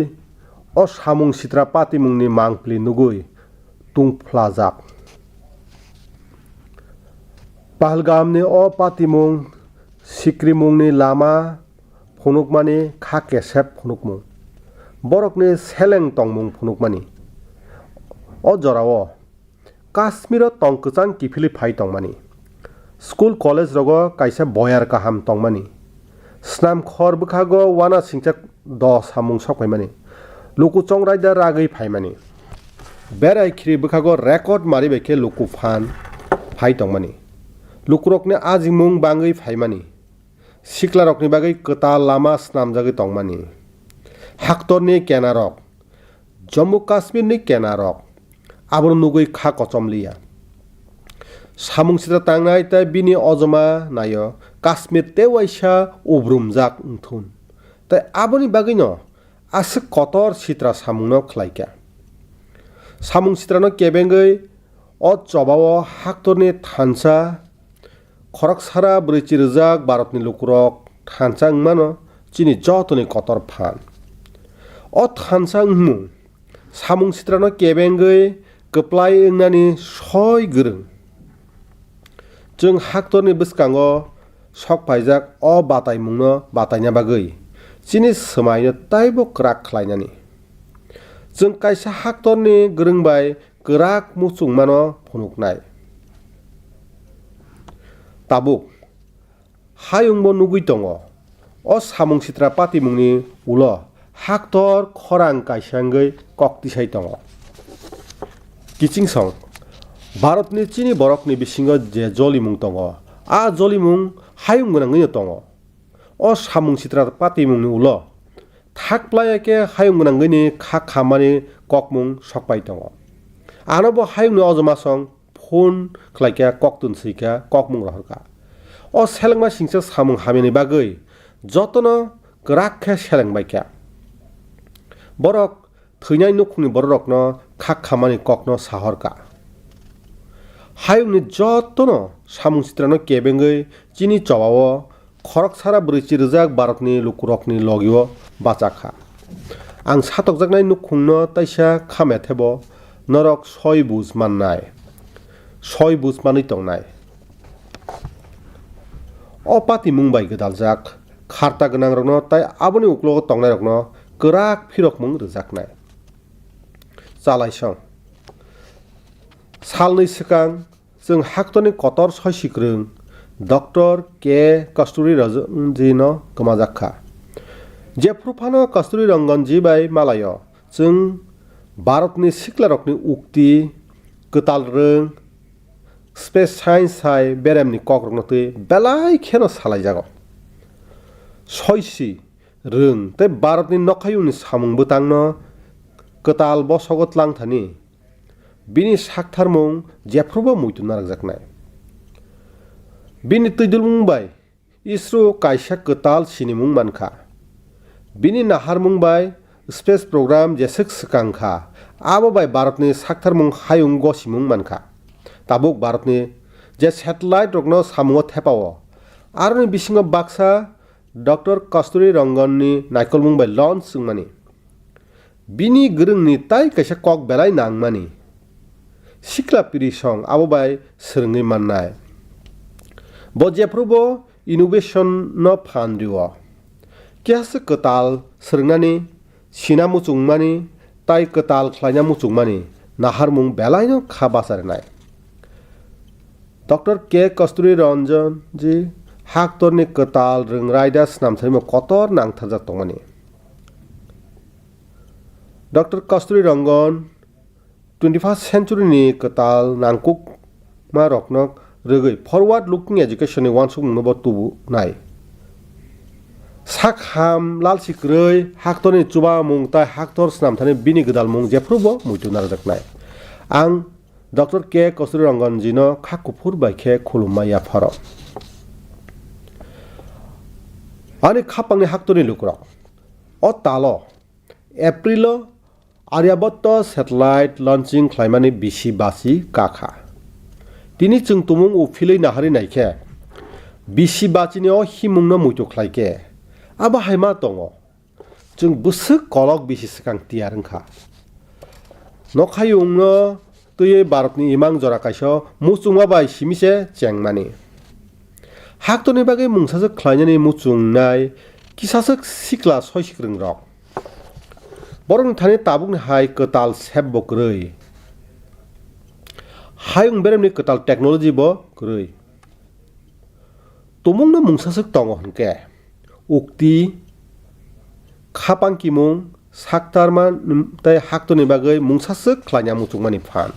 o samung sitra pati mungni mangpli nugui tungphlajak Pahalgamni o pati mung sikri mungni lama phunukmani kha kesep phunukmung borokni seleng tongmung phunukmani o jorao Kashmiro tongkchang kifili phai tongmani school college rogo kaisa boyar kaham tongmani snam khor bukhago wana singchak do samung sokpaimani luku chongraida ragui phaimani berai khiri bukhago record mari beke luku phan phai tongmani lukurokni ajimung bangui phaimani Siklarokni bagai ketal lama snamjagui tongmani Haktorni kenarok Jammu Kashmir ni kenarok abor nugui kha kochomliya samung sitra tangnai tai bini ojoma nayo Kashmir tewaisa ubrumjak thun tai aboni bagai no asik kotor sitra samungno khlaika samung sitrano kebengui o chobao haktorni thansa Khorak sara brichi rijak Bharatni lukurok thansang mano chini jotoni kotor phan o thansang mu samung sitrano kebengui keplai engnani soi gurung jeng haktorni bwskango sokpaijak o batai mungno bataina bagui chini smaino taibo krak khlainani jeng kaisa haktorni gurung bai krak muchungmano phunuknai Tabuk hayungbo nugui tongo o samung sitra pati mungni ulo haktor khorang kaisangui koktisai tongo kichingsong Bharatni chini borokni bisingo je jolimung tongo a jolimung hayung gonangui tongo o samung sitra pati mungni ulo thakplaike hayung gonangui kha khamani kokmung sokpai tongo anobo hayungni ojomasong phone khlaika koktun sika kokmung rohorka o selengma singsa samung hamini bagui jotono krakhe selengbaika borok thynai nukhungni borokno kha khamani kokno sahorka hayungni jotono samung sitrano kebengui chini chobao khorok sara brichi rijak Bharatni lukurokni logio bachakha ang satokjaknai nukhungno taisa khamethebo norok soi buz mannai soi buz manui tongnai o pati mungbai gedaljak kharta gonang rokno tai aboni uklogo tongnai rokno krak phirok mung rjaknai chalaisong salni sikang jeng haktorni kotor soi sikrung Dr. K. Kasturi Ranganji no gomajakha jefruphano Kasturi Ranganji bai malayo jeng Bharatni siklarokni ukti ketal rung space science hai beremni kokrokno tui belai kheno salaijago soisi rung tei Bharatni nokhayungni samung bwtangno ketal bosogot langthani bini saktharmung jefrubo muitu narakjaknai bini tuidulmung bai ISRO kaisa ketal sinimung mankha bini naharmung bai space program jesek swkangkha abo bai Bharatni saktharmung hayung gosimung mankha tabuk Bharatni je satellite rokno samungo thepao aroni bisingo baksa Dr. Kasturi Ranganni naikolmung bai launch sungmani bini gurungni tai kaisa kok belai nangmani sikla piri song abo bai srungui mannai bo jefrubo innovation no phandiwa kias ketal srngnani sina muchungmani tai ketal khlaina muchungmani naharmung belaino khabasarnai Dr. K. Kasturi Ranjan ji haktorni ketal ringraidas namtharimo kotor nangthajak tongmani Dr. Kasturi Rangan 21st century ni ketal nangkuk ma roknok rogoi forward looking education ni wansuk nobo tubu nai sakham lalsi kroi haktorni chuba mung tai haktor snamthani bini gedal mung jefrubo muitu narjak nai ang Dr. K. Kasturi Rangan jino khakupur baikhe khulumma ya pharo ani khapangni haktorni lukrok o talo Aprilo Aryabhatta satellite launching khlaimani bisi basi kakha tini chung tumung ufilei nahari naikhe bisi bachini o himungno muitu khlaike aba haima tongo chung busuk kolok bisi sakang tiarengkha nokhayungno tuye Bharatni imang jora kaisa muchungma bai simise chengmani haktoni bage mungsajak khlainani muchungnai kisasak sikla soisikrungrok borong thani tabukni hai ketal sebbo kroi hayung beremni ketal technology bo kroi tumungno mungsajak tongo hunke ukti khapangkimung saktarman tai haktoni bage mungsajak khlaina muchungmani phan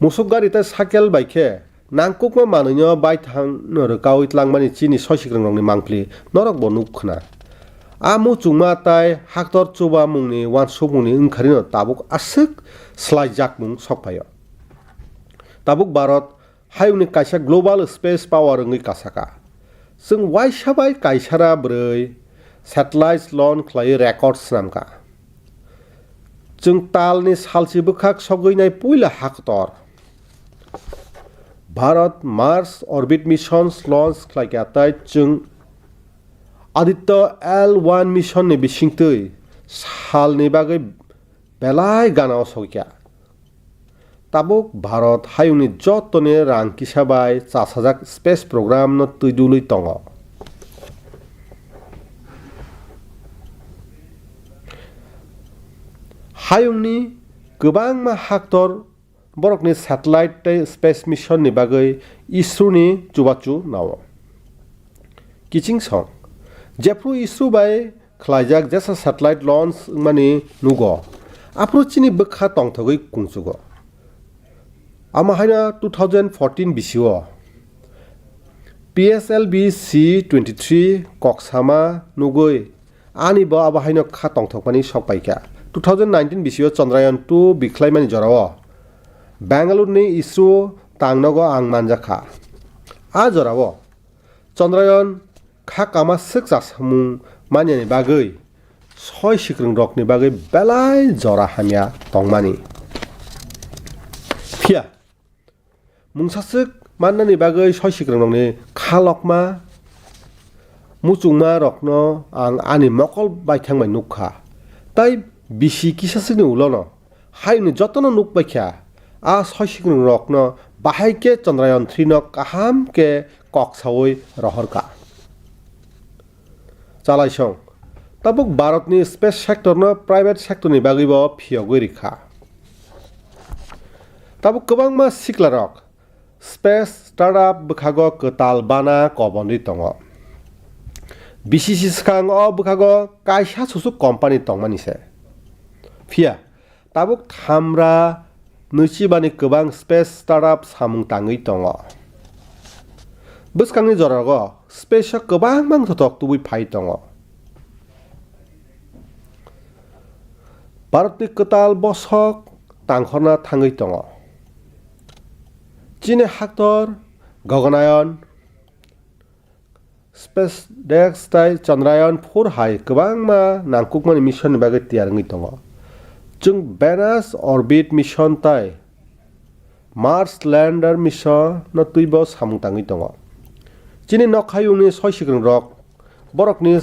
musuk gari ta sakel baikhe nangkukma manunyo bai thang norkawi tlangmani chini soisikrungrokni mangpli norok bo nukkhna amu chungma tai haktor chuba mungni wansuk mungni ungkharino tabuk asuk slaijak mung sokpayo tabuk Bharat hayungni kaisa global space power ungui kasaka sung waisabai kaisara broi satellite launch khlai record snamka chung talni salsi bukhak sogoinai puila haktor Bharat Mars orbit missions launch khlaika tai chung Aditya L1 mission ni bisingtui salni bagai belai ganao sokya tabuk Bharat hayungni jotone rang kisabai chasajak space program no tuidului tongo hayungni gobangma haktor borokni satellite tei space mission ni bagai ISRO ni chubachu nawo kiching song Jepru ISRO bai khlaijak jesa satellite launch mani nugo approachini bokha tongthogoi kungchugo ama haina 2014 bisio PSLV C23 koksama nugoi ani bo aba haina kha tongthokmani sokpaika 2019 bisio Chandrayaan 2 bikhlaimani jorao Bangalore ni ISRO tangnogo angmanjakha a jorao Chandrayaan kha kama siksa samung manyani bagai soi sikrung rokni bagai belai jora hamya tongmani phia mungsasuk mannani bagai soi sikrung rokni khalokma muchungma rokno ang ani mokol baithangmai nukha tai bisi kisasukni ulono haini jotono nukbaikha a soi sikrung rokno bahaike Chandrayaan 3 no kaham ke koksawoi rohorka Chalaisong tabuk Bharatni space sector no private sector ni bagi bo phiogoi rikha tabuk kobangma siklarok space startup bukhago ketal bana kobonri tongo BCC skang o bukhago kaisa susuk company tongmani se phia tabuk thamra nuchibani kobang space startup samung tangui tongo buskangni jorago space kobang mang thotok tubui phai tongo Bharatni ketal bosok tangkhorna thangui tongo Chini haktor Gaganayan space dex tai Chandrayaan 4 hai kobangma nangkukmani mission ni bagai tiarangui tongo chung Venus orbit mission tai Mars lander mission no tuibo samung tangui tongo Chini nokhayungni soisikrung rok borokni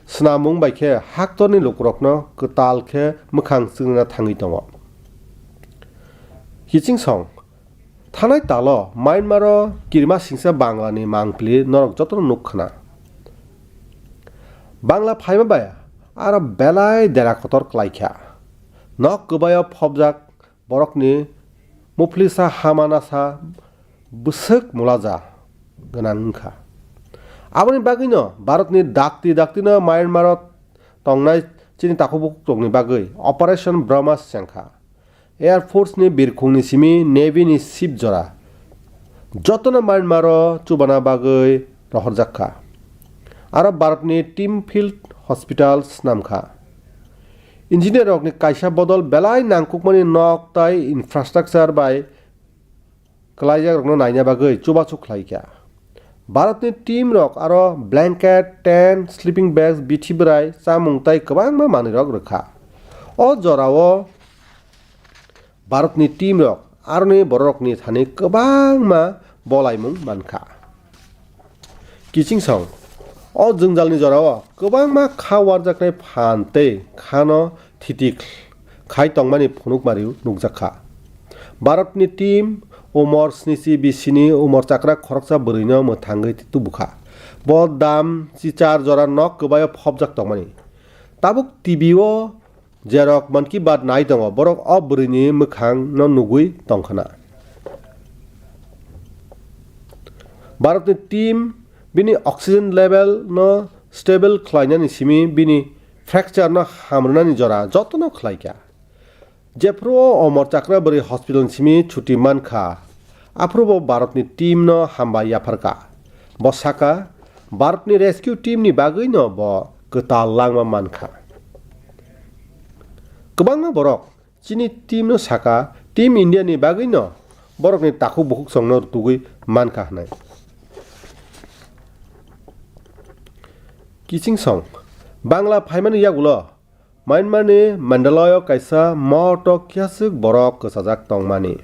snamung baikhe haktorni lukrokno ketal khe mukhang chungna thangui tongo hiching song थानाय तालो मायनमारो किरमा सिंसा बांलानि मांप्लि नरक जतन नुखना बांला फाइमा बाया आरो बेलाय देरा खतर क्लाइख्या नक गोबाया फबजाक बरकनि मुफ्लिसा हामानासा बुसक मुलाजा गोनांखा आबनि बागैनो भारतनि दाक्तिनो म्यानमारत तंनाय चिनि ताखुबुक तंनि बागै अपारेशन ब्रह्मस सेंखा एयारफोर्सनि बिरखंनि सिमी नेभिनि शिप जरा जतन म्यानमारो चुबाना बागै रहरजाखा आरो भारतनि team field hospitals Namkha engineer रकनि कायसा बदल बेलाय नांकुकमानि नक ताय इंफ्रास्ट्राक्चार बाय क्लाइजाक रकनो नायना बागै चुबाचु क्लाइख्या भारतनि टीम रक आरो ब्लैंकेट टेंट स्लीपिंग बैग्स बिथिबराय चामुं ताय गोबांमा मानि रक रोखा अ जरावो भारतनि टीम रक आरो बरकनि थाने गोबांमा बलायमुं मानखा किचिं सं अ जोंजालनि जराव गोबांमा खावार जाखनाय फानते खानो थितिक खाय तंमानि फुनुकमारि नुकजाखा भारतनि टीम उमर स्निसि बिसिनि उमर चाक्रा खरकसा बोरैनो मोथांगै तुबुखा ब दाम चिचार जरा नक गोबाय फबजाक तंमानि ताबुक टीवीओ जेरक मन की बात नाय दङ बरक अब बोरैनि मोखां न नुगुइ तंखना भारतनि टीम बिनि ऑक्सीजन लेवल न स्टेबल खलायनानि सिमी बिनि फ्रैक्चर न हामरनानि जरा जतन खलायख्या जेफ्रो अमर चाक्रा बोरै हॉस्पिटल सिमी छुट्टी मानखा आफ्रोबो भारतनि टीम न हामबा याफारका बसाका भारतनि रेस्क्यू टीम नि बागै न ब गताल लांमा मानखा गोबांमा बरक चिनि टीम न साका टीम इंडिया नि बागै न बरकनि ताखु बुकुक संनो तुगै मानखा हनाय किचिं सं बांला फाइमानि यागुलो म्यानमारनि मंडलायो कायसा मट कियासुक बरक कसाजाक तंमानि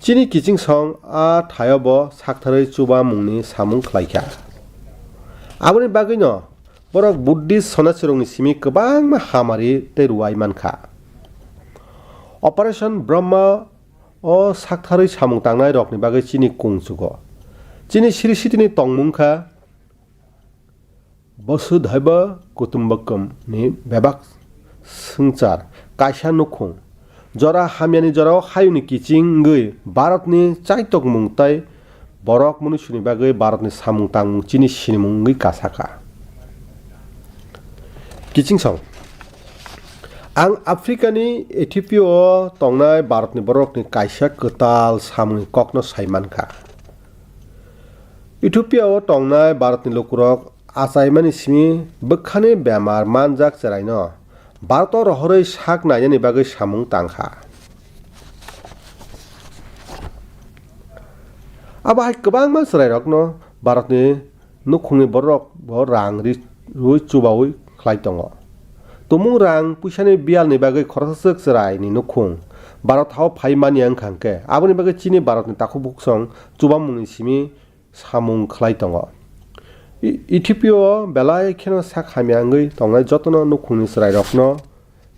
चिनि किचिं सं आ थायब साकथारै चुबा मुंनि सामुं खलायख्या आबनि बागै न बरक बुद्धिस्ट सनासिरंनि सिमी गोबांमा हामारि तेरुवाय मानखा ऑपरेशन ब्रह्म अ साकथारै सामुं तांनाय रकनि बागै चिनि कुंसुगो चिनि सिरिसिटिनि तंमुंखा वसुधैव कुटुम्बकम नि बेबाक संचार कायसा नुखुं जरा हामियानि जराव हायुनि किचिं गै भारतनि चाइतक मुंताय बरक मनुष्यनि बागै भारतनि सामुं तांमुं चिनि सिनिमुं गै कासाका किचिं सं आं आफ्रिकानि एथिपिया तंनाय भारतनि बरकनि कायसा कताल सामुंनि ककनो साइमानखा इथिपियाव तंनाय भारतनि लोकुरक आसायमानि सिमी बोखानि बेमार मानजाक चेरायनो भारत रहरै साक नायनायनि बागै सामुं तांखा आबाहाय गोबांमा चेरायरकनो भारतनि नुखुंनि बरक ब रां रुइ चुबावै खलाय दङ तुमुं रां पुइसानि बियालनि बागै खरसासक चेरायनि नुखुं भारतआव फाइमानि आंखांके आबनि बागै चिनि भारतनि ताखु बुकसं चुबामुंनि सिमी सामुं खलाय दङ इथिपिया बेलाय खेनो साखामियांगै तंनाय जतन नुखुंनि चेरायरकनो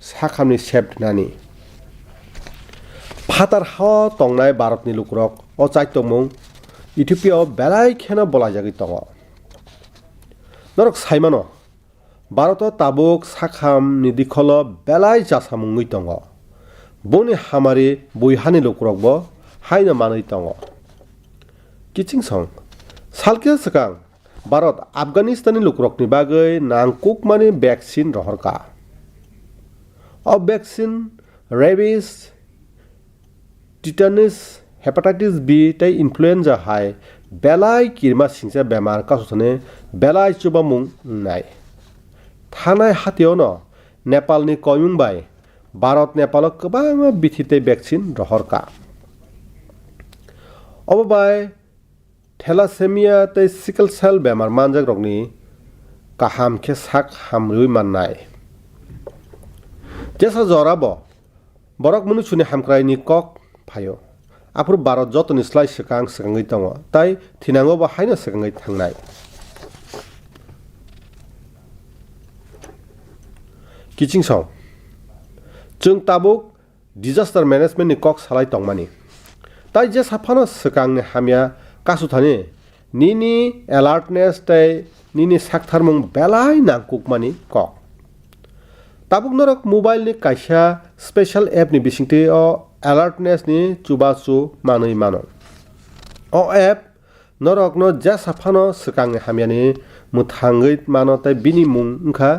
साखामनि सेबनानि फातार हा तंनाय भारतनि लुकुरक अ चाइतमुं इथिपिया बेलाय खेनो बलायजागै दङ नरक साइमानो भारत ताबुक साखामनि दिखल बेलाय जासामुंगै दङ बनि हामारि बयहानि लुकुरकबो हायनो मानै दङ किचिं सं सालकिया सकां भारत आफगानिस्ताननि लुकुरकनि बागै नांकुकमानि वैक्सीन रहरका अब vaccine rabies tetanus hepatitis B तै इन्फ्लुएंजा हाय बेलाय किरमा सिंसा बेमार कासुसने बेलाय चुबामुं नाय थानाय हाथियाव न नेपालनि कयुंबाय भारत नेपाल गोबां बिथिते वैक्सीन रहरका अब बाय थेलासेमिया तै सिकल सेल बेमार मानजाक रकनि काहाम के साक हामरुइ माननाय जेसा जराब बरक मनुष्यनि हामक्रायनि कक फायो आफोर भारत जतनि स्लाय सकांगै दङ ताय थिनांगौ बाहायनो सकांगै थांनाय किचिं सं जों ताबुक डिजास्टार मैनेजमेंटनि कक सालाय तंमानि তাই যে সাফানো সেকাংনি হামিয়া কাসুথানি নিনি অ্যালার্টনেস তাই নিনি সাকথারমুং বেলাই নাংকুকমানি cock tabuk norok mobile ni kaisa special app ni bisingti o alertness ni chubachu manui mano o app norok no ja safano sekang hamiani muthangui mano tai bini mung ungkha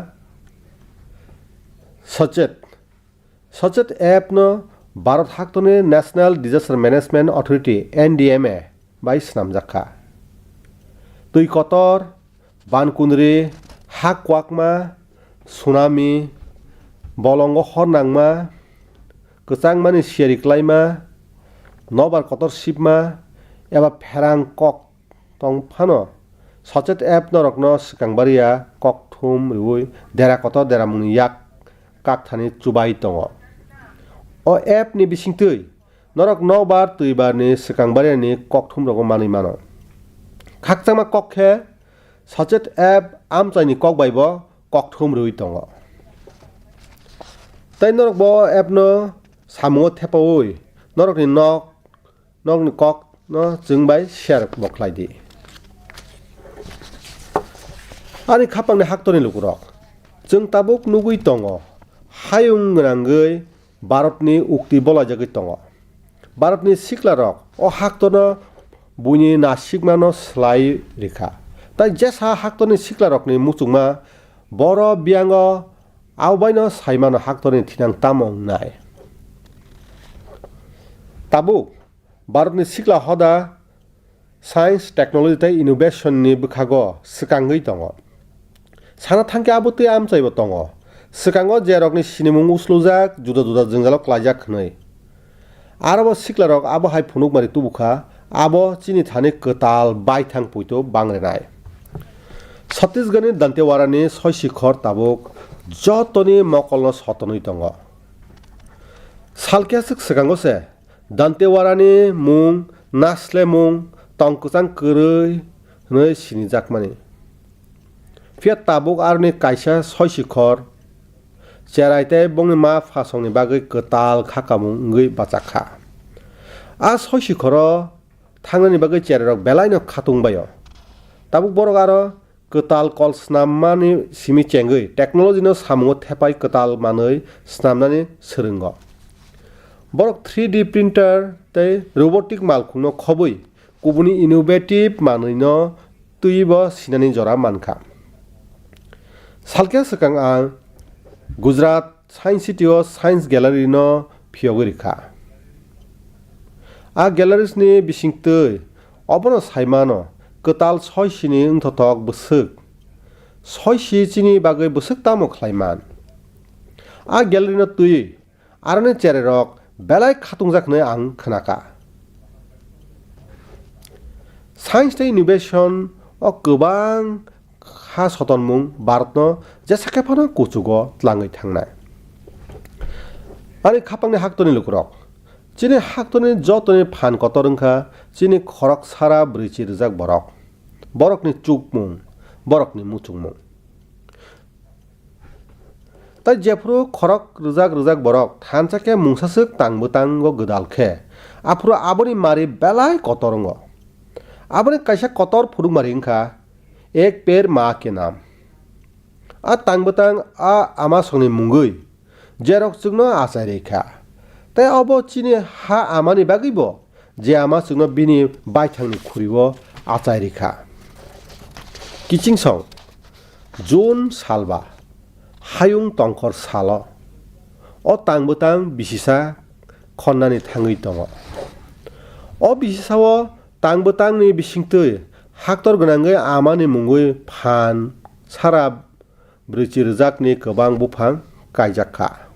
Sochet app no Bharat Haktoni National Disaster Management Authority NDMA bai snamjakha tui kotor bankundri hakwakma tsunami bolongo hornangma kwchangmani seri klaima nobar kotor sipma eba pherang kok tongphano Sochet app norokno sikangbaria kok thum riui dera kotor dera mungni yak kakthani chubai tongo o app ni bisingtui norok nobar tuibar ni sikangbaria ni kok thum rogo manui mano khakchangma kok khe Sochet app amchaini kok baibo kok thum riui tongo tai norok bo app no samungo thepaui norok ni nok ni kok no jingbai share boklai di ani khapang ni haktoni lukurok jeng tabuk nugui tongo hayung ngrangui Bharatni ukti bolajagui tongo Bharatni siklarok o haktono buini nasikmano slai rikha tai jesa haktoni siklarokni muchungma boro biango Aubaino saimano haktoni thinang tamong nai tabuk Bharatni sikla hoda science technology tai innovation ni bukhago sikangui tongo sana thangke abutui amchaibo tongo sikango jerokni sinimung uslujak juda jengjalok klaijak khnai arabo siklarok abo hai phunukmani tubukha abo chini thani kwtal baithang puito bangrenai Chhattisgarhni Dantewarani soisikhor tabuk jotoni mokolno sotonui tongo salkesik sikango se Dantewarani mung nasle mung tongkwchang kwrui hnoi sinijakmani phiya tabuk aroni kaisa soisikhor cherai bongni ma phasongni bagui kwtal khakamung ngui bachakha a soisikhoro thangnani bagui chererok belaino khatungbayo tabuk borok aro kwtal kol snamani simi chengui technology no samungo thepai kwtal manui snamnani srungo borok 3D printer tei robotic malkhungno khobui kubuni innovative manui no tuibo sinani jora mankha salke sikang ang Gujarat Science City o Science Gallery no phiyogui rikha a galleries ni bisingtui obono saimano kwtal soisini wngthotok bwsuk soisi chini bagui bwsuk tamo khlaiman a gallery no tui aroni chererok belai khatungjak hnoi ang khonaka science tei innovation o kwbang ha sotonmung Bharatno jesakhepano kuchugo tlangui thangnai ani khapangni haktoni lukurok chini haktoni jotoni phan kotor wngkha chini khorok sara brichi rijak borokni chukmung borokni muchungmung tai jefru khorok rijak borok thanchake mungsasuk tangbutango gdalkhe afro aboni mari belai kotorongo aboni kaisa kotor phuruk mari wngkha ek per ma ke naam a tangbutang a ama songni mungui jerok chungno achai rekha tai abo chini ha amani bagibo je ama chungno bini baithangni khuribo achai rekha kiching song June salba hayung tongkhor salo o tangbutang bisisa khonnani thangui tongo o bisisao tangbutangni bisingtui haktor gonangui amani mungui phan sara brichi rijakni kwbang buphang kaijakha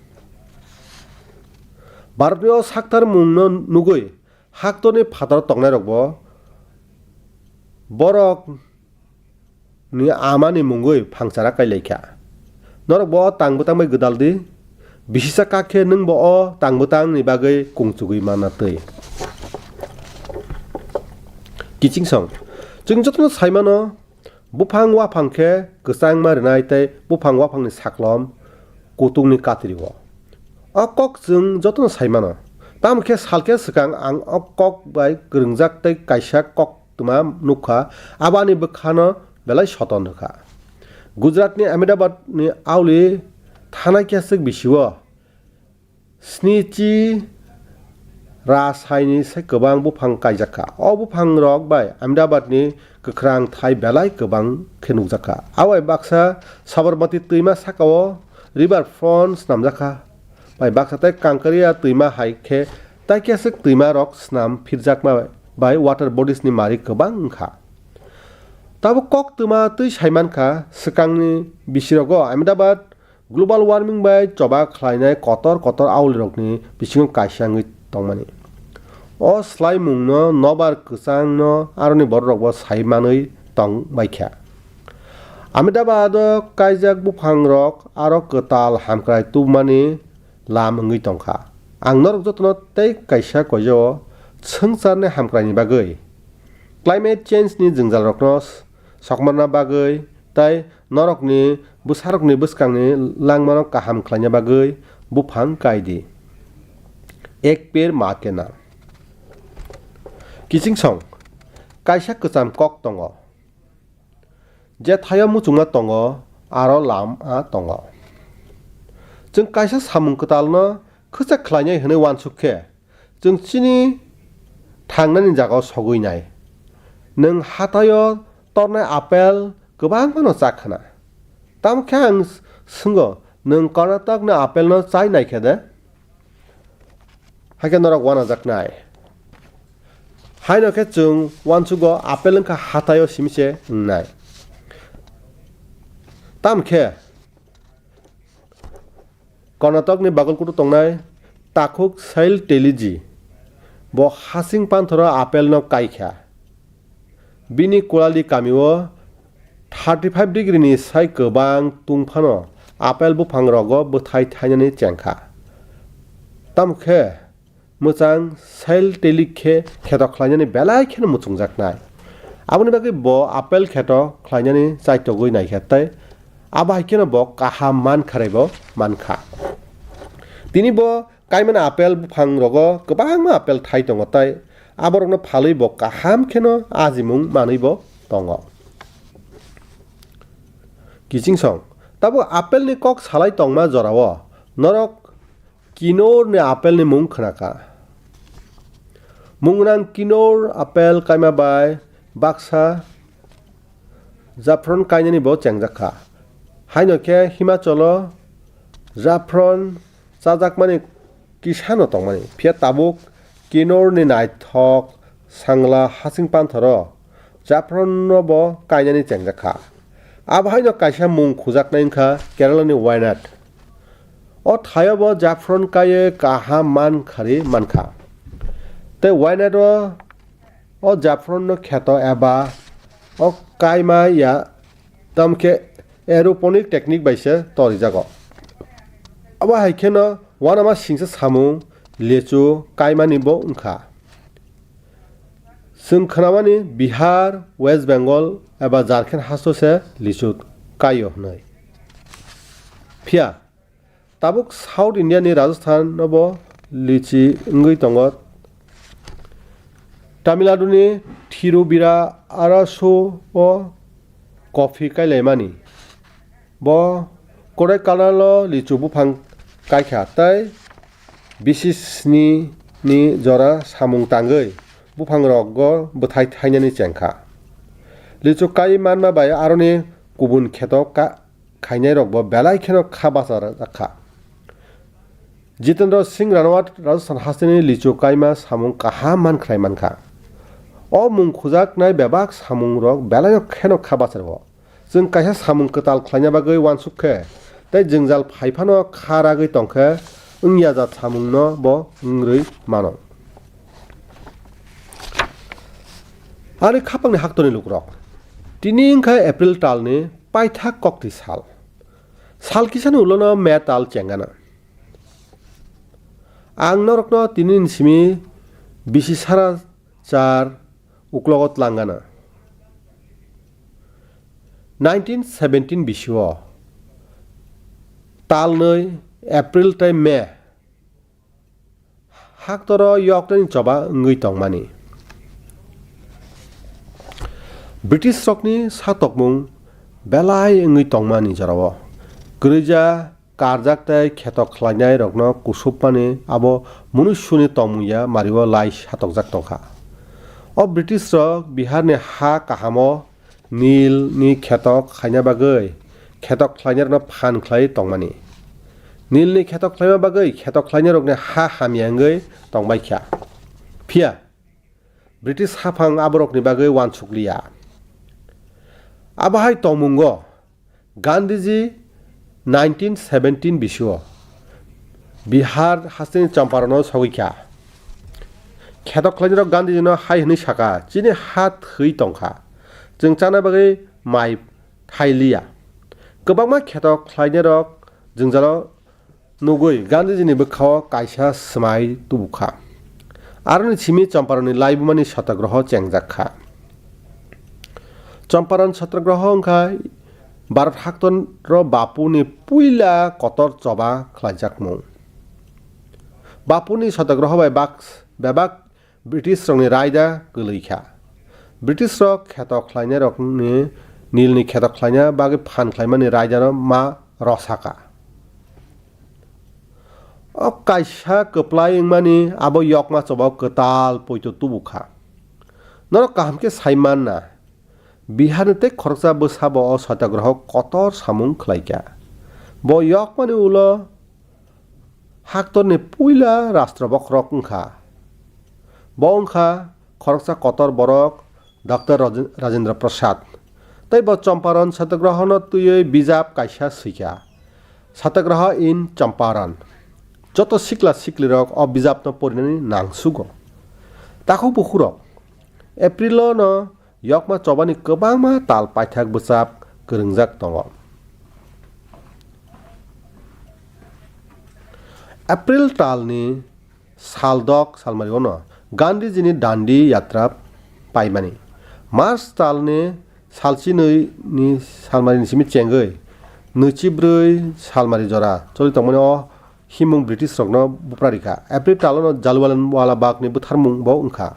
Bharatni o saktar mungno nugui haktorni phatar tongnai borok ni amani mungui phangchara kailaikha norok bo tangbutang bai gdaldi bisisa kakhe nung bo o tangbutang ni bagui kungchugui manatui kiching song जों जतन साइमानो बुफां वाफांखे गोसां मारिनाय तै बुफां वाफांनि साख्लम कुतुंनि कातिरिव अ कक जों जतन साइमानो tamke salke sikang ang kok bai gringjak tei kaisa kok tuma nukha abani bkhano belai soton nukha Gujarat ni Ahmedabad ni auli thanai kesik bisio snichi rasaini sai gobang bufang kaijaka o bufang rok bai Ahmedabad ni gokrang thai belai gobang khenukjaka awai baksa Sabarmati tuima sakao river front namjaka bai baksa tai Kankaria tuima haikhe tai kesik tuima rok snam phirjakma bai water bodies ni mari gobang kha tabo kok tuma tui saimankha sikangni bisirogo Ahmedabad global warming bai choba khlainai kotor aulirokni bisingo kaisangui tongmani o slaimungno nobar kwchangno aroni borrokbo saimanui tong baikha Ahmedabad kaijak bufangrok aro kwtal hamkrai tumani lamungui tongkha ang norok jotno tei kaisa kojo sengcharni hamkraini bagui climate change ni jingjalrokno sokmarna bagui tai norokni busarokni buskangni langmano kaham khlaina bagui bufang kaidi ek per ma ke nam kichingsong kaisa kwcham kok tongo je thayo muchungna tongo aro lama tongo जों kaisa samung kwtalno khwcha khlainai hwnwi wansukhe जों chini thangnani jagao soguinai nung hatayo tornai apel gobang mano chakhana tamkhe ang sungo nung Karnatak na apel no chai naikhe de haike norok wanajaknai haino khe chung wansugo apel wngkha hatayo simise ngnai tamkhe Karnatak ni Bagalkoto tongnai Takhuk Sail Teliji bo hasing panthoro apel no kaikha bini kolali kamio 35 degree ni sai gobang tungphano apel bufang rogo bthai thainani chengkha tamkhe muchang sail telikhe kheto khlainani belai kheno muchungjaknai aboni bagui bo apel kheto khlainani chaitogui naikhe tai abai keno bo kaham man kharaibo mankha tini bo kaimana apel bufang rogo gobang apel thai tongo tai aborokno phalui bo kaham kheno ajimung manui bo tongo kichingsong tabo apel ni kok salai tongma jorao norok kinor ni apel ni mung khnaka mungnang kinor apel kaima bai baksa Jaffron kainani bo chengjakha haino khe Himachalo Jaffron chajakmani kisano tongmani phia tabuk kinor ni naithok sangla hasing panthoro Jaffron no bo kainani chengjakha abhaino kaisa mung khujaknai wngkha Kerala ni Wayanad o thayo bo Jaffron kaye kaham man khari mankha te Wayanad o Jaffron no kheto eba o kaima ya tamkhe aeroponic technique baise torijago aba haikeno wanama singsa samung lechu kaimani bo wngkha जों खोनामानि Bihar West Bengal एबा Jharkhand हासोसे लिचु कायो हनै फिया Tabuk south India नि राजस्थान नबो लिची ngui tongo Tamil Nadu ni Thirubira arasu o coffee kailaimani bo Kodai Kanalo lichu bufang kaikha tai bisis ni jora samung tangui bufang rogo bthai thainani chengkha lichu kai manma bai aroni kubun kheto ka khainai rokbo belai kheno khabasar rakha Jitendra Singh Ranawat Rajasthan hasini lichu kaima samung kaham man khlai mankha o mung khujak nai bebak samung rok belai kheno khabasar bo जों kaisa samung kwtal khlaina bagui wansukhe tei jingjal phaifano kharagui tongkhe wngya jat samung no bo ngrui mano Ari khapangni haktoni lukrok tini wngkha April talni paithak kokti sal kisani ulono me tal chengana ang norokno tini simi bisi sara char uklogot langana 1917 bisio talnoi April tai me haktoro yokni choba ngui tongmani British rokni satokmung belai ngui tongmani jarabo Gurija karjaktai khetok khlainai rokno kusupmani abo munushuni tongmuya maribo lai satokjak tongkha O British rok Bihar ni ha kahamo nil ni khetok khaina bagoi khetok khlainai no phan khlai tongmani nil ni khetok khlaima bagoi khetok khlainai rokne ha hamyangoi tongbai kha phia British hafang aborok ni bagoi wansukliya Abahai tongmungo Gandhiji 1917 bisio Bihar hasini Champaran sawikha Khetok khlainai Gandhiji no hai hini saka chini hat hui tongkha जों चाना बागै माइ थाइलिया गोबांमा खेथक खालायनाय रक जों जालो नुगै गान्धीजीनि बोखाव कायसा समाय तुबुखा आरो निसिमि चम्पारणनि लाइबुमानि सत्याग्रह चेंजाखा चम्पारण सत्याग्रह अंखा भारत हाक्तन र बापुनि पुइला Qatar चबा खलायजाकमु बापुनि सत्याग्रह बाय बेबाक British रंनि रायदा गोलैखा British rok khetok khlainai rokni nilni khetok khlaina bagi phan khlaimani raijano ma rosaka O kaisa koplai ingmani abo yokma choba ketal poito tubukha noro kahamke saiman na Bihar te khoroksa bosabo o satyagraha kotor samung khlaika bo yokmani ulo haktorni puila rastrobok rok ongkha bo ongkha khoroksa kotor borok Dr. Rajendra Prasad tai bo Champaran satyagraha no tuyoi bijab kaisa sikha satyagraha in Champaran joto sikla siklirok o bijab no porinani nangsugo taku bukhurok April no yokma chobani kobangma tal paithak bwchap kwrwngjak tongo April talni saldok salmariono Gandhijini Dandi yatra paimani Mars talni salchinoi ni salmari simi chengoi nuchibroi salmari jora choli tongmani o himung British rokno buprarika April talono Jallianwala wala bag ni butharmung bo ongkha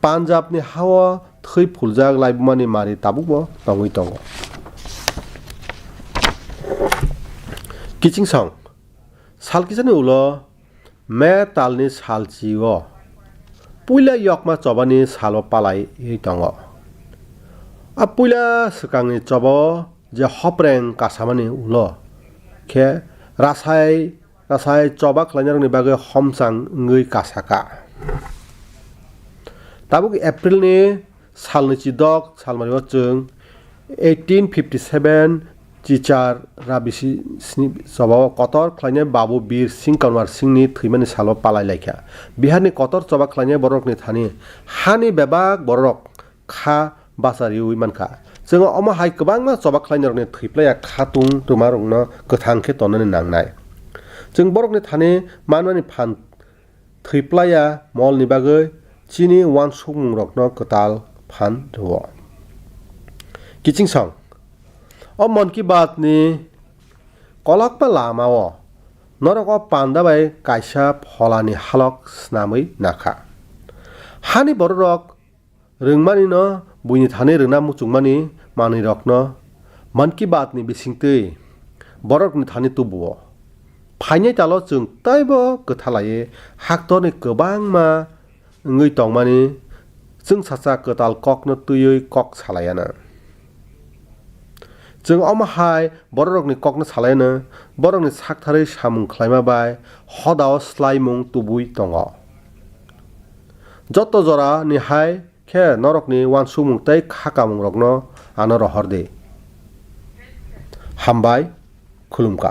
Punjab ni hawa thoi phuljak laibumani mari tabukbo tongoi tongo Kiching song salkisani ulo me talni salchiwo Puila yokma chobani salo palai ei tongo A puila swkangni chobo je hopreng kasamani ulo khe rasai choba khlainarokni bagoi homchang ngui kasaka Tabuk April ni salni chidok salmario chung 1857 Chichar Rabisi chobo kotor khlainai Babu Bir Singh Kanwar Singh ni thimani salo palai laikha Bihar ni kotor choba khlainai borok ni thani hani bebak borok kha basari ui mankha जोङो अमा हाय गोबांमा चबा खलायनारनि थैप्लाया खातुं तुमारंनो गोथांखे तननानै नांनाय जों बरकनि थाने मानवानि फान थैप्लाया मलनि बागै चिनि वान सुमुं रकनो कताल फान दो किचिं सं अ मन की बात नि कलकपा लामाओ नरक पान्दाबाय कायसा फलानि हालक स्नामै नाखा हानि बररक रोंमानि न बुइनि थाने रोंना मुचुंमानि मानि रकनो मन की बात नि बिसिंतै बरकनि थाने तुबुओ फाइनाय तालो जों तैबो गोथालायै हाक्तरनि गोबांमा ngै tongmani जों सासा गोताल ककनो तुयै कक सालायाना जों अमाहाय बररकनि ककनो सालायाना बरकनि साकथारै सामुं ख्लायमा बाय हदाव स्लाइमुं तुबुय दङ जत जरा निहाय खे नरकनि वान सुमुं तै खाकामुं रकनो आनो रहर दे हामबाय खुलुमका